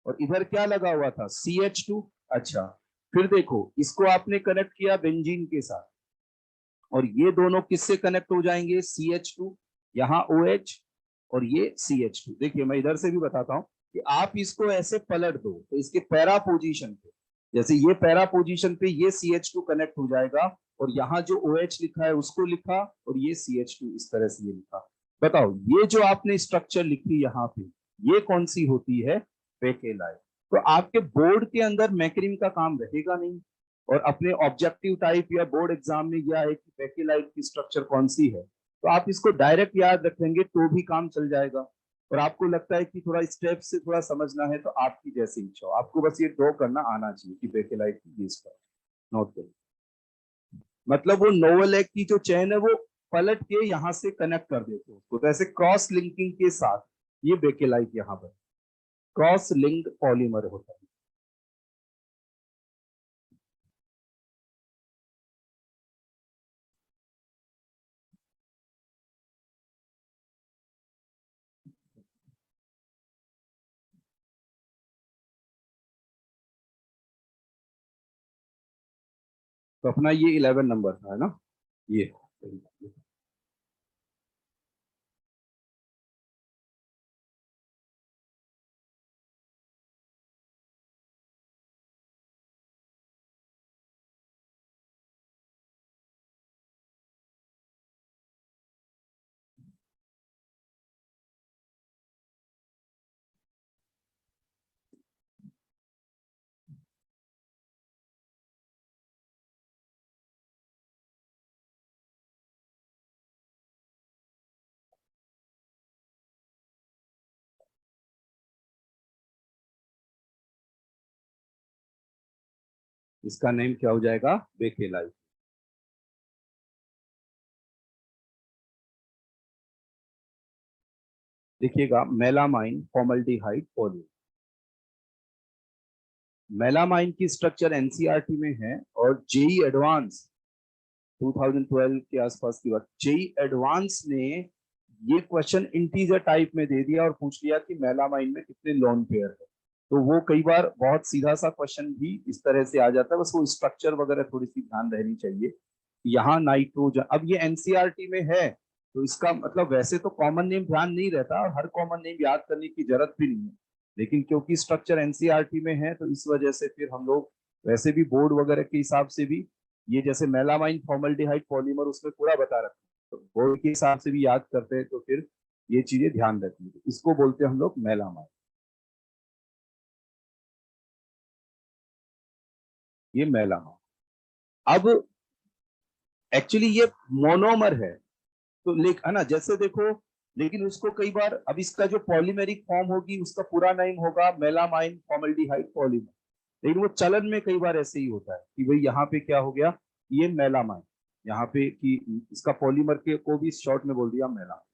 और इधर क्या लगा हुआ था, CH2। अच्छा, फिर देखो इसको आपने कनेक्ट किया बेंजीन के साथ, और ये दोनों किससे कनेक्ट हो जाएंगे, CH2, यहाँ OH, और ये CH2। देखिए मैं इधर से भी बताता हूँ कि आप इसको ऐसे पलट दो तो इसके पैरा पोजीशन पे, जैसे ये पैरा पोजीशन पे ये CH2 कनेक्ट हो जाएगा, और यहाँ जो OH लिखा है उसको लिखा, और ये CH2 इस तरह से ये लिखा। बताओ ये जो आपने स्ट्रक्चर लिखी यहाँ पे, ये कौन सी होती है, बेकेलाइट। तो आपके बोर्ड के अंदर मैक्रीम का काम रहेगा नहीं, और अपने ऑब्जेक्टिव टाइप या बोर्ड एग्जाम में यह है कि बेकेलाइट की स्ट्रक्चर कौन सी है, तो आप इसको डायरेक्ट याद रखेंगे तो भी काम चल जाएगा। और आपको लगता है कि थोड़ा स्टेप से थोड़ा समझना है तो आपकी जैसी इच्छा हो, आपको बस ये ड्रॉ करना आना चाहिए कि बेकेलाइट की ये स्ट्रक्चर नोट करें। मतलब वो नोवल एग की जो चेन है वो पलट के यहाँ से कनेक्ट कर देते हो उसको, तो ऐसे क्रॉस लिंकिंग के साथ ये बेकेलाइट यहाँ पर क्रॉस लिंक्ड पॉलीमर होता है। तो अपना ये 11 नंबर था, है ना, ये। इसका नेम क्या हो जाएगा, बेकेलाइट। देखिएगा मेलामाइन फॉर्मल्डिहाइड पॉली, मेलामाइन की स्ट्रक्चर एनसीईआरटी में है, और जेई एडवांस 2012 के आसपास की बात, जेई एडवांस ने ये क्वेश्चन इंटीजर टाइप में दे दिया और पूछ लिया कि मेलामाइन में कितने लोन पेयर है। तो वो कई बार बहुत सीधा सा क्वेश्चन भी इस तरह से आ जाता है, बस वो स्ट्रक्चर वगैरह थोड़ी सी ध्यान रहनी चाहिए। यहाँ नाइट्रोजन, अब ये एनसीईआरटी में है तो इसका मतलब वैसे तो कॉमन नेम ध्यान नहीं रहता और हर कॉमन नेम याद करने की जरूरत भी नहीं है, लेकिन क्योंकि स्ट्रक्चर एनसीईआरटी में है तो इस वजह से फिर हम लोग वैसे भी बोर्ड वगैरह के हिसाब से भी ये जैसे मेलामाइन फॉर्मल्डिहाइड पॉलीमर उसमें पूरा बता रखा है, तो बोर्ड के हिसाब से भी याद करते हैं तो फिर ये चीजें ध्यान रखनी है। इसको बोलते हैं हम लोग मेलामाइन, ये मेलामाइन। अब एक्चुअली ये मोनोमर है, तो लेक है ना, जैसे देखो, लेकिन उसको कई बार अब इसका जो पॉलीमेरिक फॉर्म होगी उसका पूरा नेम होगा मेलामाइन फॉर्मल्डिहाइड पॉलीमर। लेकिन वो चलन में कई बार ऐसे ही होता है कि भाई यहाँ पे क्या हो गया, ये मेलामाइन, यहाँ पे कि इसका पॉलीमर के को भी शॉर्ट में बोल दिया मेलामाइन,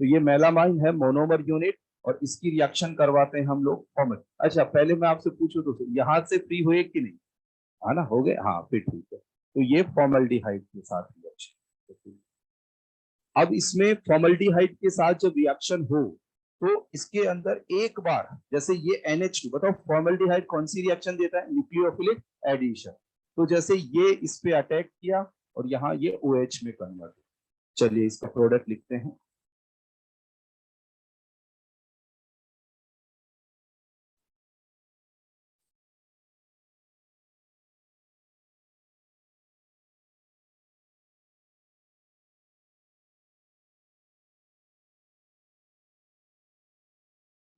तो ये मेलामाइन है मोनोमर यूनिट, और इसकी रिएक्शन करवाते हैं हम लोग फॉर्मल। अच्छा पहले मैं आपसे पूछूं तो यहाँ से फ्री हुए कि नहीं, है ना, हो गए, हाँ फिर ठीक है, तो ये फॉर्मल्डिहाइड के साथ रिएक्शन। अब इसमें फॉर्मल्डिहाइड के साथ जब रिएक्शन हो तो इसके अंदर एक बार, जैसे ये NH2, बताओ फॉर्मल्डिहाइड कौन सी रिएक्शन देता है, न्यूक्लियोफिलिक एडिशन, तो जैसे ये इस पे अटैक किया और यहाँ ये OH में कन्वर्ट, चलिए इसका प्रोडक्ट लिखते हैं।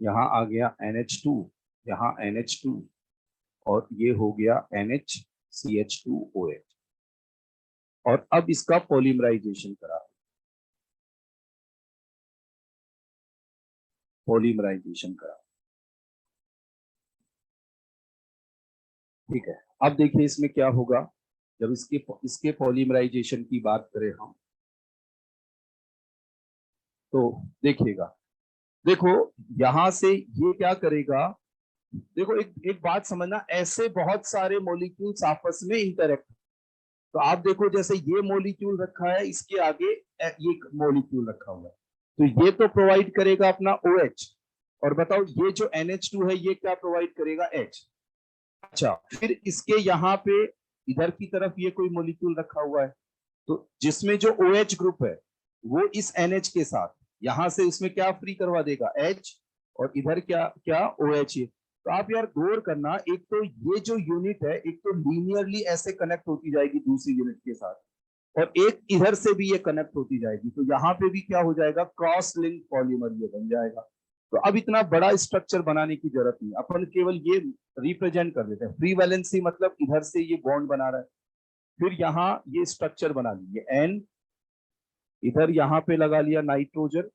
यहाँ आ गया NH2, यहाँ NH2, और ये हो गया NHCH2OH, और अब इसका पॉलीमराइजेशन करा, पॉलीमराइजेशन करा, ठीक है। अब देखिए इसमें क्या होगा, जब इसके इसके पॉलीमराइजेशन की बात करें हम, तो देखिएगा, देखो यहां से ये क्या करेगा, देखो एक एक बात समझना, ऐसे बहुत सारे मॉलिक्यूल्स आपस में इंटरेक्ट, तो आप देखो जैसे ये मॉलिक्यूल रखा है, इसके आगे ये मॉलिक्यूल रखा हुआ है, तो ये तो प्रोवाइड करेगा अपना OH, और बताओ ये जो NH2 है ये क्या प्रोवाइड करेगा, H। अच्छा फिर इसके यहाँ पे इधर की तरफ ये कोई मॉलिक्यूल रखा हुआ है, तो जिसमें जो OH ग्रुप है वो इस NH के साथ यहां से इसमें क्या फ्री करवा देगा, H, और इधर क्या क्या OH है। तो आप यार गौर करना, एक तो ये जो यूनिट है, एक तो लीनियरली ऐसे कनेक्ट होती जाएगी दूसरी यूनिट के साथ, और एक इधर से भी ये कनेक्ट होती जाएगी, तो यहाँ पे भी क्या हो जाएगा, क्रॉस लिंक पॉलीमर ये बन जाएगा। तो अब इतना बड़ा स्ट्रक्चर बनाने की जरूरत नहीं, अपन केवल ये रिप्रेजेंट कर देते हैं, फ्री वैलेंसी मतलब इधर से ये बॉन्ड बना रहा है, फिर यहाँ ये स्ट्रक्चर बना लीजिए N, इधर यहाँ पे लगा लिया नाइट्रोजन,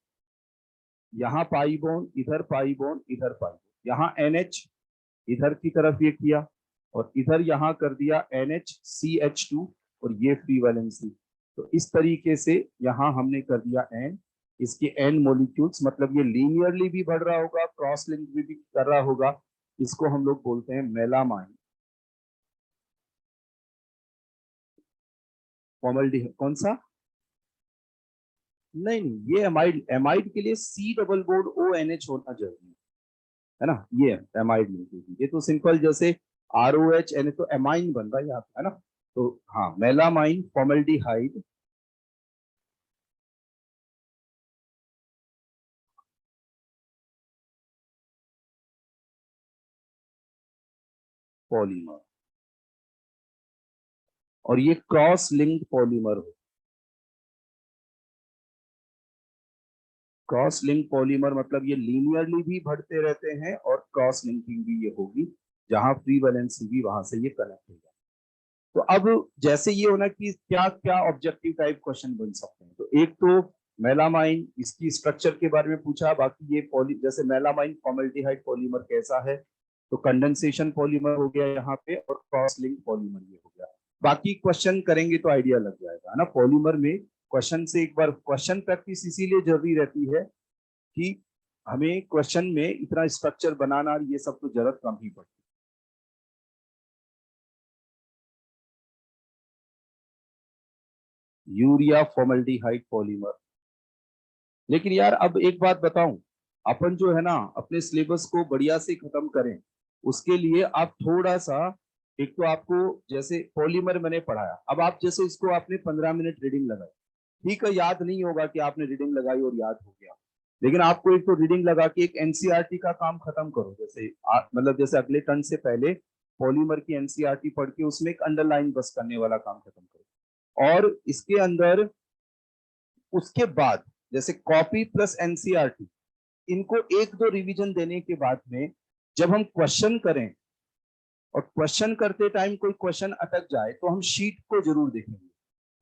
यहाँ पाई बॉन्ड, इधर पाई बॉन्ड, इधर पाई, यहाँ NH, इधर की तरफ ये किया, और इधर यहाँ कर दिया NHCH2, और ये फ्री वैलेंसी, तो इस तरीके से यहाँ हमने कर दिया N, इसके N मॉलिक्यूल्स, मतलब ये लीनियरली भी बढ़ रहा होगा, क्रॉस लिंक भी कर रहा होगा, इसको हम लोग बोलते हैं मेलामाइन। फॉर्मल्डिहाइड कौन सा, नहीं नहीं ये एमाइड, एमाइड के लिए C डबल बॉन्ड ONH होना जरूरी है ना, ये एमाइड नहीं, ये तो सिंपल जैसे ROH तो एमाइन बन रहा है यहाँ पे, है ना, तो हाँ मेलामाइन फॉर्मल्डिहाइड पॉलीमर, और ये क्रॉस लिंक्ड पॉलीमर हो, क्रॉस लिंक पॉलीमर मतलब ये लीनियरली भी बढ़ते रहते हैं और क्रॉस लिंकिंग भी ये होगी, जहां फ्री वैलेंसी भी वहां से ये कनेक्ट होगा। तो अब जैसे ये होना कि क्या क्या ऑब्जेक्टिव टाइप क्वेश्चन बन सकते हैं, तो एक तो मेलामाइन, इसकी स्ट्रक्चर के बारे में पूछा, बाकी ये पॉली, जैसे मेलामाइन फॉर्मल्डिहाइड पॉलीमर कैसा है, तो कंडेंसेशन पॉलीमर हो गया यहाँ पे, और क्रॉस लिंक पॉलीमर ये हो गया, बाकी क्वेश्चन करेंगे तो आइडिया लग जाएगा, है ना। पॉलीमर में क्वेश्चन से एक बार क्वेश्चन प्रैक्टिस इसीलिए जरूरी रहती है कि हमें क्वेश्चन में इतना स्ट्रक्चर बनाना, ये सब तो जरूरत कम ही पड़ती है। यूरिया फॉर्मल्डिहाइड पॉलीमर, लेकिन यार अब एक बात बताऊं, अपन जो है ना अपने सिलेबस को बढ़िया से खत्म करें, उसके लिए आप थोड़ा सा, एक तो आपको जैसे पॉलीमर मैंने पढ़ाया, अब आप जैसे इसको आपने 15 मिनट रीडिंग लगाई, ठीक है, याद नहीं होगा कि आपने रीडिंग लगाई और याद हो गया, लेकिन आपको एक तो रीडिंग लगा के एक एनसीईआरटी का काम खत्म करो, जैसे मतलब जैसे अगले टर्न से पहले पॉलीमर की एनसीईआरटी पढ़ के उसमें एक अंडरलाइन बस करने वाला काम खत्म करो, और इसके अंदर उसके बाद जैसे कॉपी प्लस एनसीईआरटी, इनको एक दो रिवीजन देने के बाद में जब हम क्वेश्चन करें, और क्वेश्चन करते टाइम कोई क्वेश्चन अटक जाए तो हम शीट को जरूर देखेंगे,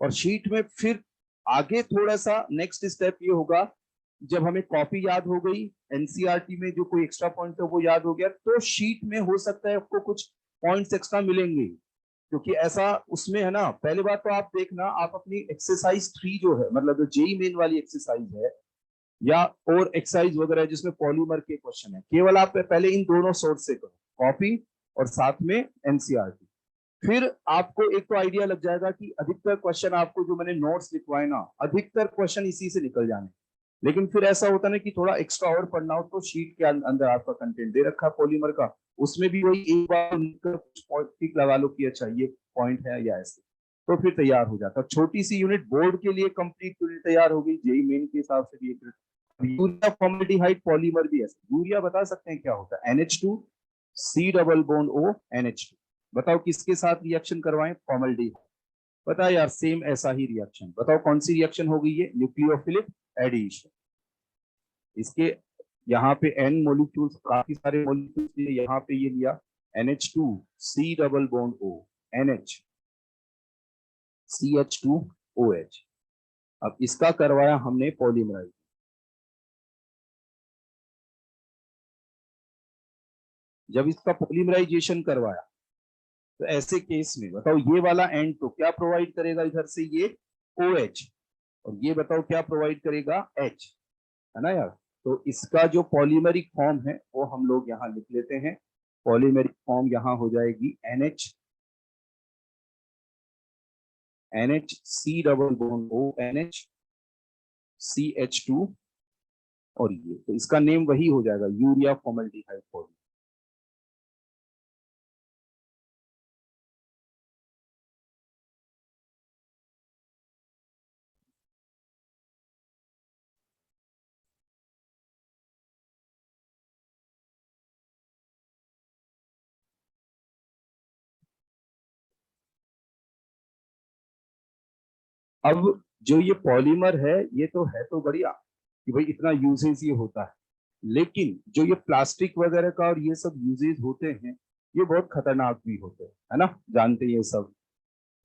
और शीट में फिर आगे थोड़ा सा नेक्स्ट स्टेप ये होगा, जब हमें कॉपी याद हो गई, एनसीईआरटी में जो कोई एक्स्ट्रा पॉइंट है वो याद हो गया, तो शीट में हो सकता है आपको कुछ पॉइंट्स एक्स्ट्रा मिलेंगे, क्योंकि ऐसा उसमें है ना। पहली बात तो आप देखना, आप अपनी एक्सरसाइज 3 जो है, मतलब जो जेई मेन वाली एक्सरसाइज है या और एक्सरसाइज वगैरह जिसमें पॉलीमर के क्वेश्चन है, केवल आप पहले इन दोनों सोर्स से करो, कॉपी और साथ में एनसीईआरटी। फिर आपको एक तो आइडिया लग जाएगा कि अधिकतर क्वेश्चन आपको जो मैंने नोट्स लिखवाए ना, अधिकतर क्वेश्चन इसी से निकल जाने। लेकिन फिर ऐसा होता है ना कि थोड़ा एक्स्ट्रा और पढ़ना हो, तो शीट के अंदर आपका कंटेंट दे रखा पॉलीमर का, उसमें भी वही एक बार टिक लगा लो कि अच्छा ये पॉइंट है या ऐसे, तो फिर तैयार हो जाता। छोटी सी यूनिट बोर्ड के लिए कंप्लीट यूनिट तैयार होगी, जेई मेन के हिसाब से भी। यूरिया फॉर्मेल्डिहाइड पॉलीमर भी ऐसे। यूरिया बता सकते हैं क्या होता है? NH2 C double bond O NH2। बताओ किसके साथ रिएक्शन करवाएं? फॉर्मेल्डिहाइड। पता है यार, सेम ऐसा ही रिएक्शन। बताओ कौन सी रिएक्शन होगी ये? Nucleophilic addition. इसके यहाँ पे N मॉलिक्यूल्स, काफी सारे मॉलिक्यूल्स लिए, यहाँ पे ये लिया NH2 C double bond O NH CH2OH। अब इसका करवाया हमने पॉलीमराइज। जब इसका पॉलीमराइजेशन करवाया तो ऐसे केस में बताओ ये वाला एंड तो क्या प्रोवाइड करेगा इधर से? ये OH। और ये बताओ क्या प्रोवाइड करेगा? H, है ना यार। तो इसका जो पॉलीमेरिक फॉर्म है वो हम लोग यहाँ लिख लेते हैं। पॉलीमेरिक फॉर्म यहाँ हो जाएगी NH C double bond O NH CH2, और ये तो इसका नेम वही हो जाएगा, यूरिया फॉर्मेल्डिहाइड पॉलीमर। अब जो ये पॉलीमर है, ये तो बढ़िया कि भाई इतना यूजेज ये होता है, लेकिन जो ये प्लास्टिक वगैरह का और ये सब यूजेज होते हैं, ये बहुत खतरनाक भी होते हैं, है ना। जानते हैं ये सब,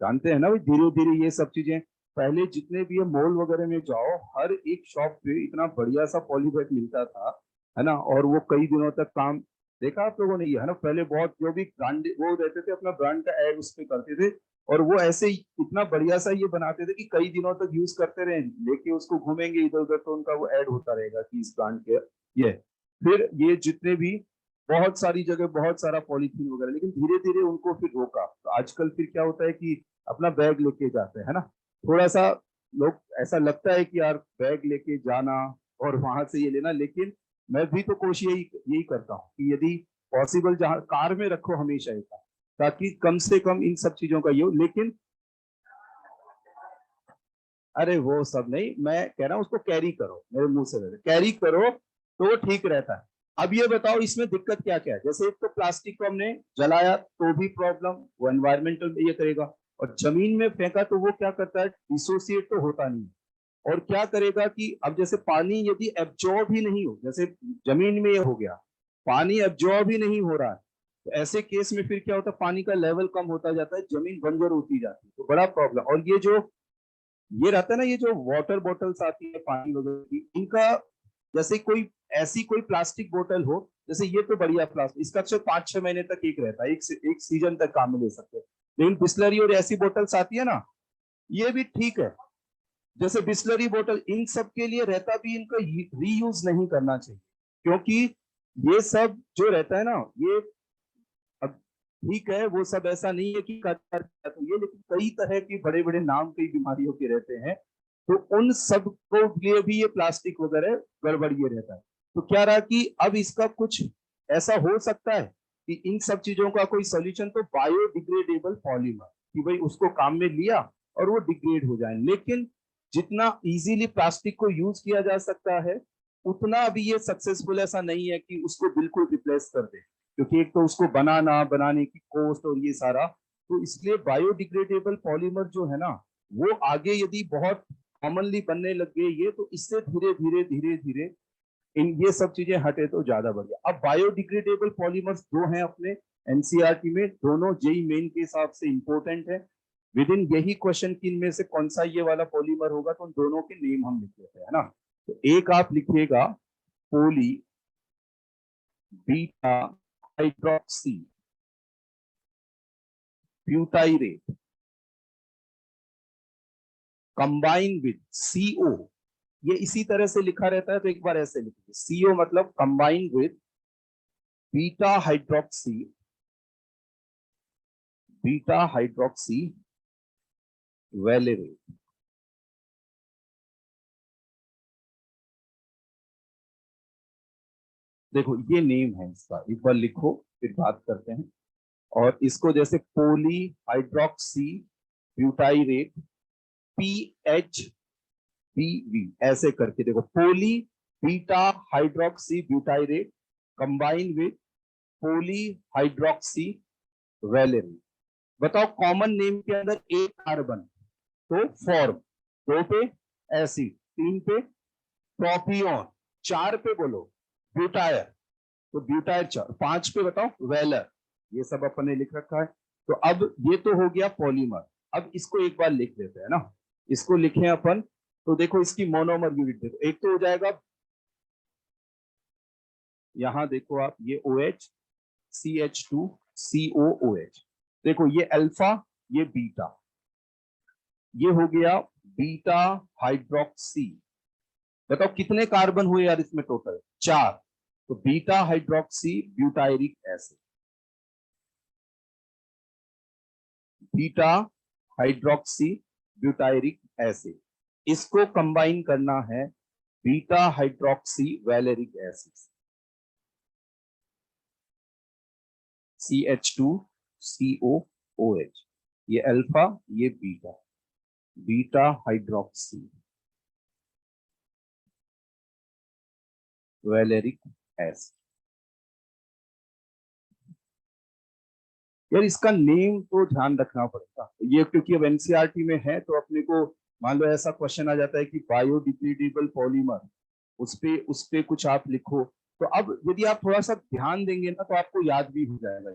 जानते हैं ना भाई। धीरे धीरे ये सब चीजें, पहले जितने भी ये मॉल वगैरह में जाओ, हर एक शॉप पे इतना बढ़िया सा पॉलीबैग मिलता था, है ना। और वो कई दिनों तक काम, देखा आप लोगों ने ये, है ना। पहले बहुत जो भी ब्रांड वो रहते थे, अपना ब्रांड का एड उस पे करते थे, और वो ऐसे ही इतना बढ़िया सा ये बनाते थे कि कई दिनों तक यूज करते रहे, लेके उसको घूमेंगे इधर उधर तो उनका वो ऐड होता रहेगा कि इस ब्रांड के ये। फिर ये जितने भी बहुत सारी जगह बहुत सारा पॉलीथीन वगैरह, लेकिन धीरे धीरे उनको फिर रोका। तो आजकल फिर क्या होता है कि अपना बैग लेके जाते हैं, है ना। थोड़ा सा लोग ऐसा लगता है कि यार बैग लेके जाना और वहां से ये लेना, लेकिन मैं भी तो कोशिश यही यही करता हूँ कि यदि पॉसिबल जहाँ कार में रखो हमेशा एक, ताकि कम से कम इन सब चीजों का ये हो। लेकिन अरे वो सब नहीं, मैं कह रहा हूँ उसको कैरी करो, मेरे मुंह से कैरी करो तो वो ठीक रहता है। अब ये बताओ इसमें दिक्कत क्या क्या है? जैसे एक तो प्लास्टिक को हमने जलाया तो भी प्रॉब्लम, वो एनवायरमेंटल में ये करेगा। और जमीन में फेंका तो वो क्या करता है? डिसोसिएट तो होता नहीं। और क्या करेगा कि अब जैसे पानी यदि एब्जॉर्ब ही नहीं हो, जैसे जमीन में ये हो गया, पानी एब्जॉर्ब ही नहीं हो रहा है, तो ऐसे केस में फिर क्या होता है? पानी का लेवल कम होता जाता है, जमीन बंजर होती जाती है, तो बड़ा प्रॉब्लम। और ये जो ये रहता है ना, ये जो वाटर बॉटल्स आती है पानी वगैरह की, इनका जैसे कोई ऐसी कोई प्लास्टिक बोतल हो, जैसे ये तो बढ़िया प्लास्टिक, इसका अच्छा 5-6 महीने तक एक रहता है, एक सीजन तक काम में ले सकते हैं। लेकिन बिस्लरी और ऐसी बोतल्स आती है ना, ये भी ठीक है। जैसे बिस्लरी बोतल, इन सब के लिए रहता भी, इनका रीयूज नहीं करना चाहिए, क्योंकि ये सब जो रहता है ना, ये अब ठीक है वो सब ऐसा नहीं है कि तो ये, लेकिन कई तरह की बड़े बड़े नाम कई बीमारियों के रहते हैं, तो उन सब को लिए भी ये प्लास्टिक वगैरह गड़बड़ ये रहता है। तो क्या रहा कि अब इसका कुछ ऐसा हो सकता है कि इन सब चीजों का कोई सोल्यूशन, तो बायोडिग्रेडेबल पॉलीमर, कि भाई उसको काम में लिया और वो डिग्रेड हो जाए। लेकिन जितना इजीली प्लास्टिक को यूज किया जा सकता है, उतना अभी ये सक्सेसफुल ऐसा नहीं है कि उसको बिल्कुल रिप्लेस कर दे, क्योंकि एक तो उसको बनाना, बनाने की कॉस्ट और ये सारा। तो इसलिए बायोडिग्रेडेबल पॉलीमर जो है ना, वो आगे यदि बहुत कॉमनली बनने लग गए ये, तो इससे धीरे धीरे धीरे धीरे इन ये सब चीजें हटे तो ज्यादा बढ़िया। अब बायोडिग्रेडेबल पॉलीमर्स दो हैं अपने एनसीईआरटी में, दोनों जेई मेन के हिसाब से इंपॉर्टेंट है। विद इन यही क्वेश्चन की इनमें से कौन सा ये वाला पॉलीमर होगा, तो उन दोनों के नेम हम लिख लेते हैं, है ना। तो एक आप लिखिएगा poly beta hydroxy, butyrate combine with CO, ये इसी तरह से लिखा रहता है तो एक बार ऐसे लिखिए, CO मतलब combine with beta hydroxy valerate. देखो ये नेम है इसका, एक बार लिखो फिर बात करते हैं। और इसको जैसे पोली हाइड्रोक्सी ब्यूटाइरेट PHBV ऐसे करके देखो, poly beta hydroxy butyrate combine with poly hydroxy valerate. बताओ कॉमन नेम के अंदर एक कार्बन, तो फॉर्म, 2 पे एसिड, 3 पे प्रोपियोन, 4 पे बोलो ब्यूटायर, तो ब्यूटायर 4, 5 पे बताओ वेलर, ये सब अपन ने लिख रखा है। तो अब ये तो हो गया पॉलीमर। अब इसको एक बार लिख देते हैं ना, इसको लिखें अपन, तो देखो इसकी मोनोमर यूनिट देखो, एक तो हो जाएगा, यहां देखो आप, ये OH CH2COOH, देखो ये अल्फा ये बीटा, ये हो गया बीटा हाइड्रोक्सी। बताओ कितने कार्बन हुए यार इसमें टोटल, 4, तो beta hydroxy butyric acid, beta hydroxy butyric acid, इसको कंबाइन करना है बीटा हाइड्रोक्सी वैलेरिक एसिड, CH2COOH, ये अल्फा ये बीटा, बीटा हाइड्रोक्सी वैलेरिक एसिड। यार इसका नेम तो ध्यान रखना पड़ेगा, ये क्योंकि अब एनसीईआरटी में है, तो अपने को मान लो ऐसा क्वेश्चन आ जाता है कि बायोडिग्रेडेबल पॉलीमर, उस पे कुछ आप लिखो, तो अब यदि आप थोड़ा सा ध्यान देंगे ना तो आपको याद भी हो जाएगा।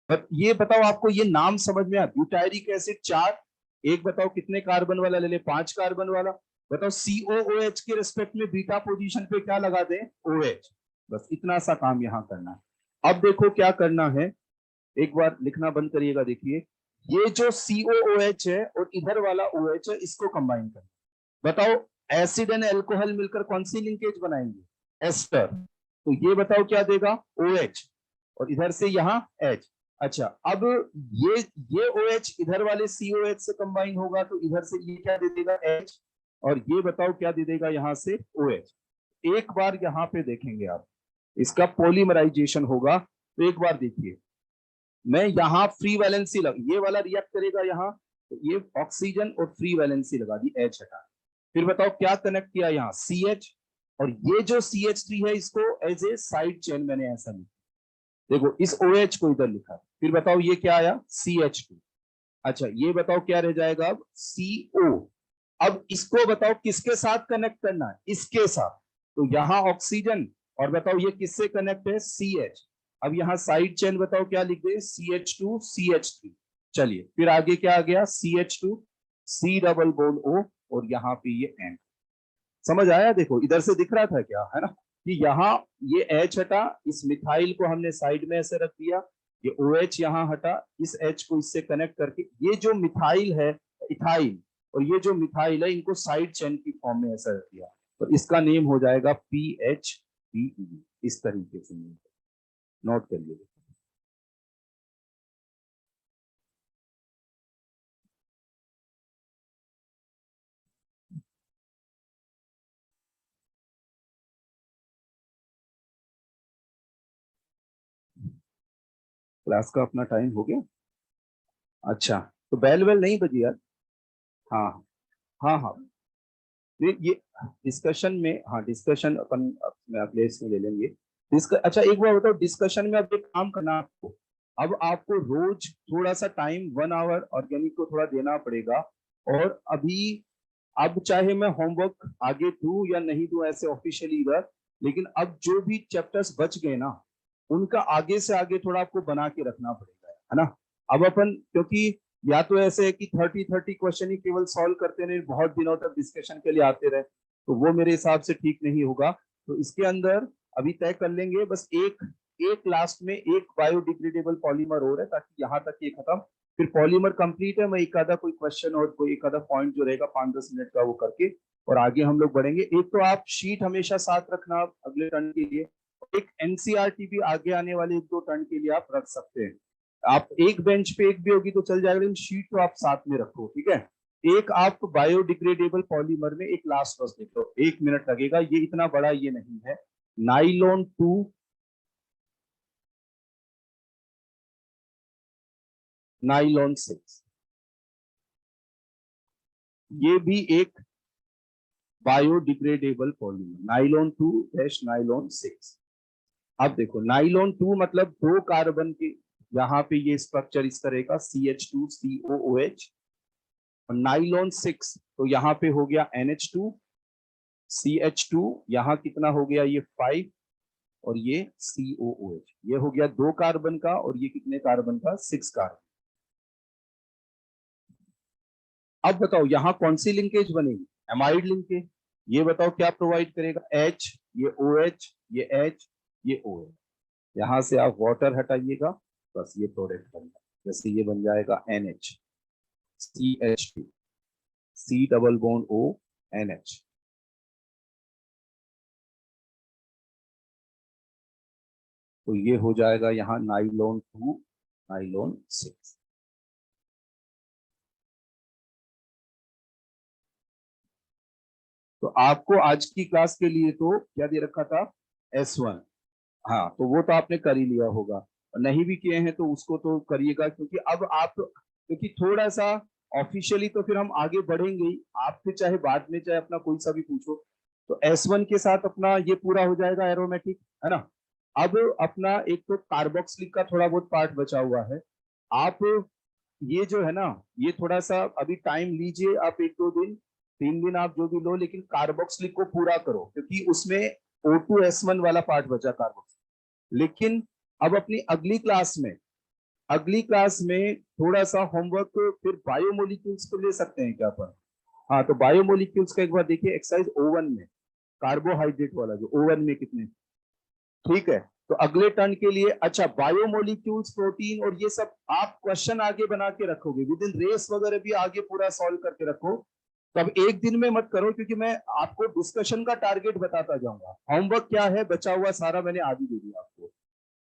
पर ये बताओ आपको ये नाम समझ में आया, ब्यूटायरिक एसिड 4, एक बताओ कितने कार्बन वाला ले ले, 5 कार्बन वाला, बताओ COOH के रिस्पेक्ट में बीटा पोजीशन पे क्या लगा दें, OH, बस इतना सा काम यहाँ करना है। अब देखो क्या करना है, एक बार लिखना बंद करिएगा, देखिए ये जो COOH है और इधर वाला OH है, इसको कंबाइन करना, बताओ एसिड एंड एल्कोहल मिलकर कौन सी लिंकेज बनाएंगे, एस्टर, तो ये बताओ क्या देगा, OH, और इधर से यहाँ H। अच्छा अब ये OH इधर वाले COH से कंबाइन होगा, तो इधर से ये क्या दे देगा, H, और ये बताओ क्या दे देगा यहाँ से, OH। एक बार यहाँ पे देखेंगे आप, इसका पॉलीमराइजेशन होगा, तो एक बार देखिए, मैं यहाँ फ्री वैलेंसी ये वाला रिएक्ट करेगा यहाँ, तो ये ऑक्सीजन और फ्री वैलेंसी लगा दी, H हटा, फिर बताओ क्या कनेक्ट किया यहाँ, CH, और ये जो CH3 है इसको एज ए साइड चेन मैंने ऐसा लिखा, देखो इस OH को इधर लिखा, फिर बताओ ये क्या आया, CH2। अच्छा ये बताओ क्या रह जाएगा अब, CO। अब इसको बताओ किसके साथ कनेक्ट करना है, इसके साथ, तो यहाँ ऑक्सीजन, और बताओ ये किससे कनेक्ट है, CH। अब यहाँ साइड चेन बताओ क्या लिख दे, CH2 CH3। चलिए फिर आगे क्या आ गया, CH2 C double bond O, और यहाँ पे ये N। समझ आया, देखो इधर से दिख रहा था क्या, है ना, कि यहाँ ये H हटा, इस मिथाइल को हमने साइड में ऐसे रख दिया, ये OH यहाँ हटा, इस H को इससे कनेक्ट करके, ये जो मिथाइल है इथाइल, और ये जो मिथाइल है, इनको साइड चेन की फॉर्म में ऐसा रख दिया, तो इसका नेम हो जाएगा PHBE, इस तरीके से नोट करिए। क्लास का अपना टाइम हो गया, अच्छा तो बेल वेल नहीं बजी यार, हाँ हाँ हाँ, ये डिस्कशन में, हाँ डिस्कशन अपन अगले इसमें ले लेंगे। अच्छा एक बार बताओ, डिस्कशन में अब एक काम करना आपको, अब आपको रोज थोड़ा सा टाइम 1 आवर ऑर्गेनिक को थोड़ा देना पड़ेगा, और अभी अब चाहे मैं होमवर्क आगे दूं या नहीं दूं ऐसे ऑफिशियली इधर, लेकिन अब जो भी चैप्टर्स बच गए ना, उनका आगे से आगे थोड़ा आपको बना के रखना पड़ेगा, है ना। अब अपन क्योंकि या तो ऐसे है कि 30 क्वेश्चन ही केवल सॉल्व करते रहे, बहुत दिनों तक डिस्कशन के लिए आते रहे, तो वो मेरे हिसाब से ठीक नहीं होगा। तो इसके अंदर अभी तय कर लेंगे बस एक लास्ट में एक बायोडिग्रेडेबल पॉलीमर और है, ताकि यहाँ तक ये खत्म, फिर पॉलीमर कंप्लीट है, मैं एक आधा कोई क्वेश्चन और कोई एक आधा पॉइंट जो रहेगा 5-10 मिनट का वो करके और आगे हम लोग बढ़ेंगे। एक तो आप शीट हमेशा साथ रखना आप अगले टर्न के लिए, एक एनसीईआरटी भी आगे आने वाले 1-2 टर्न के लिए आप रख सकते हैं। आप एक बेंच पे एक भी होगी तो चल जाएगा, लेकिन शीट तो आप साथ में रखो, ठीक है। एक आप बायोडिग्रेडेबल पॉलीमर में एक लास्ट बस देख लो, 1 मिनट लगेगा, ये इतना बड़ा ये नहीं है। नाइलॉन 2, नाइलॉन 6, ये भी एक बायोडिग्रेडेबल पॉलीमर, नाइलॉन 2 नाइलॉन 6। अब देखो नाइलॉन 2 मतलब 2 कार्बन के, यहाँ पे ये स्ट्रक्चर इस तरह का CH2COOH, और नाइलॉन 6 तो यहाँ पे हो गया NH2 CH2, यहाँ कितना हो गया ये 5 और ये COOH, ये हो गया 2 कार्बन का, और ये कितने कार्बन का 6 कार्बन। अब बताओ यहाँ कौन सी लिंकेज बनेगी, एमाइड लिंकेज। ये बताओ क्या प्रोवाइड करेगा, H, ये OH, ये H, ये OH, यहां से आप वाटर हटाइएगा, बस ये प्रोडक्ट बन जाएगा, जैसे ये बन जाएगा NH CH2 C double bond O NH। तो ये हो जाएगा यहाँ नाइलॉन 2 नाइलॉन 6। तो आपको आज की क्लास के लिए तो क्या दे रखा था, S1, हाँ तो वो तो आपने कर ही लिया होगा, और नहीं भी किए हैं तो उसको तो करिएगा, क्योंकि अब आप, क्योंकि थोड़ा सा ऑफिशियली तो फिर हम आगे बढ़ेंगे ही, आप फिर चाहे बाद में चाहे अपना कोई सा भी पूछो। तो S1 के साथ अपना ये पूरा हो जाएगा एरोमेटिक, है ना। अब अपना एक तो कार्बोक्सिलिक का थोड़ा बहुत पार्ट बचा हुआ है। आप ये जो है ना, ये थोड़ा सा अभी टाइम लीजिए, आप 1-2 दिन 3 दिन आप जो भी लो, लेकिन कार्बोक्सिलिक को पूरा करो, क्योंकि उसमें O2S1 वाला पार्ट बचा कार्बोक्सिलिक। लेकिन अब अपनी अगली क्लास में थोड़ा सा होमवर्क फिर बायोमोलिक्यूल्स को ले सकते हैं क्या अपन। हाँ तो बायोमोलिक्यूल्स का एक बार देखिए, एक्सरसाइज O1 में कार्बोहाइड्रेट वाला जो O1 में कितने, ठीक है। तो अगले टर्न के लिए अच्छा बायोमोलिक्यूल्स प्रोटीन और ये सब आप क्वेश्चन आगे बना के रखोगे, विद इन रेस वगैरह भी आगे पूरा सॉल्व करके रखो। तो अब एक दिन में मत करो, क्योंकि मैं आपको डिस्कशन का टारगेट बताता जाऊंगा। होमवर्क क्या है बचा हुआ सारा मैंने आगे दे दिया आपको।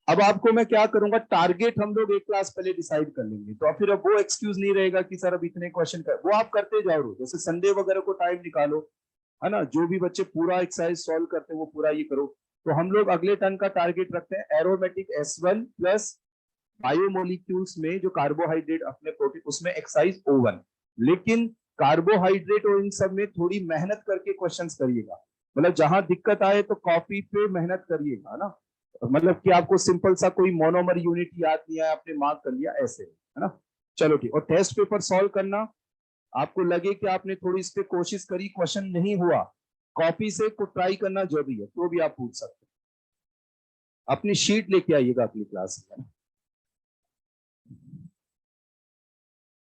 अब आपको मैं क्या करूंगा, टारगेट हम लोग एक क्लास पहले डिसाइड कर लेंगे, तो फिर अब वो एक्सक्यूज नहीं रहेगा कि सर अब इतने क्वेश्चन कर, वो आप करते जाओ रोज, जैसे संडे वगैरह को टाइम निकालो, है ना। जो भी बच्चे पूरा एक्सरसाइज सॉल्व करते हैं वो पूरा ये करो। तो हम लोग अगले टर्न का टारगेट रखते हैं एरोमेटिक S1 प्लस बायोमोलिक्यूल्स में जो कार्बोहाइड्रेट अपने प्रोटीन, उसमें एक्सरसाइज O1। लेकिन कार्बोहाइड्रेट और इन सब में थोड़ी मेहनत करके क्वेश्चंस करिएगा, मतलब जहां दिक्कत आए तो कॉपी पे मेहनत करिएगा ना, मतलब कि आपको सिंपल सा कोई मोनोमर यूनिट याद नहीं आया आपने मार्क कर लिया ऐसे, है ना। चलो ठीक, और टेस्ट पेपर सॉल्व करना, आपको लगे कि आपने थोड़ी इस पे कोशिश करी क्वेश्चन नहीं हुआ, कॉपी से को ट्राई करना जरूरी है, तो भी आप पूछ सकते हैं। अपनी शीट लेके आइएगा अगली क्लास में।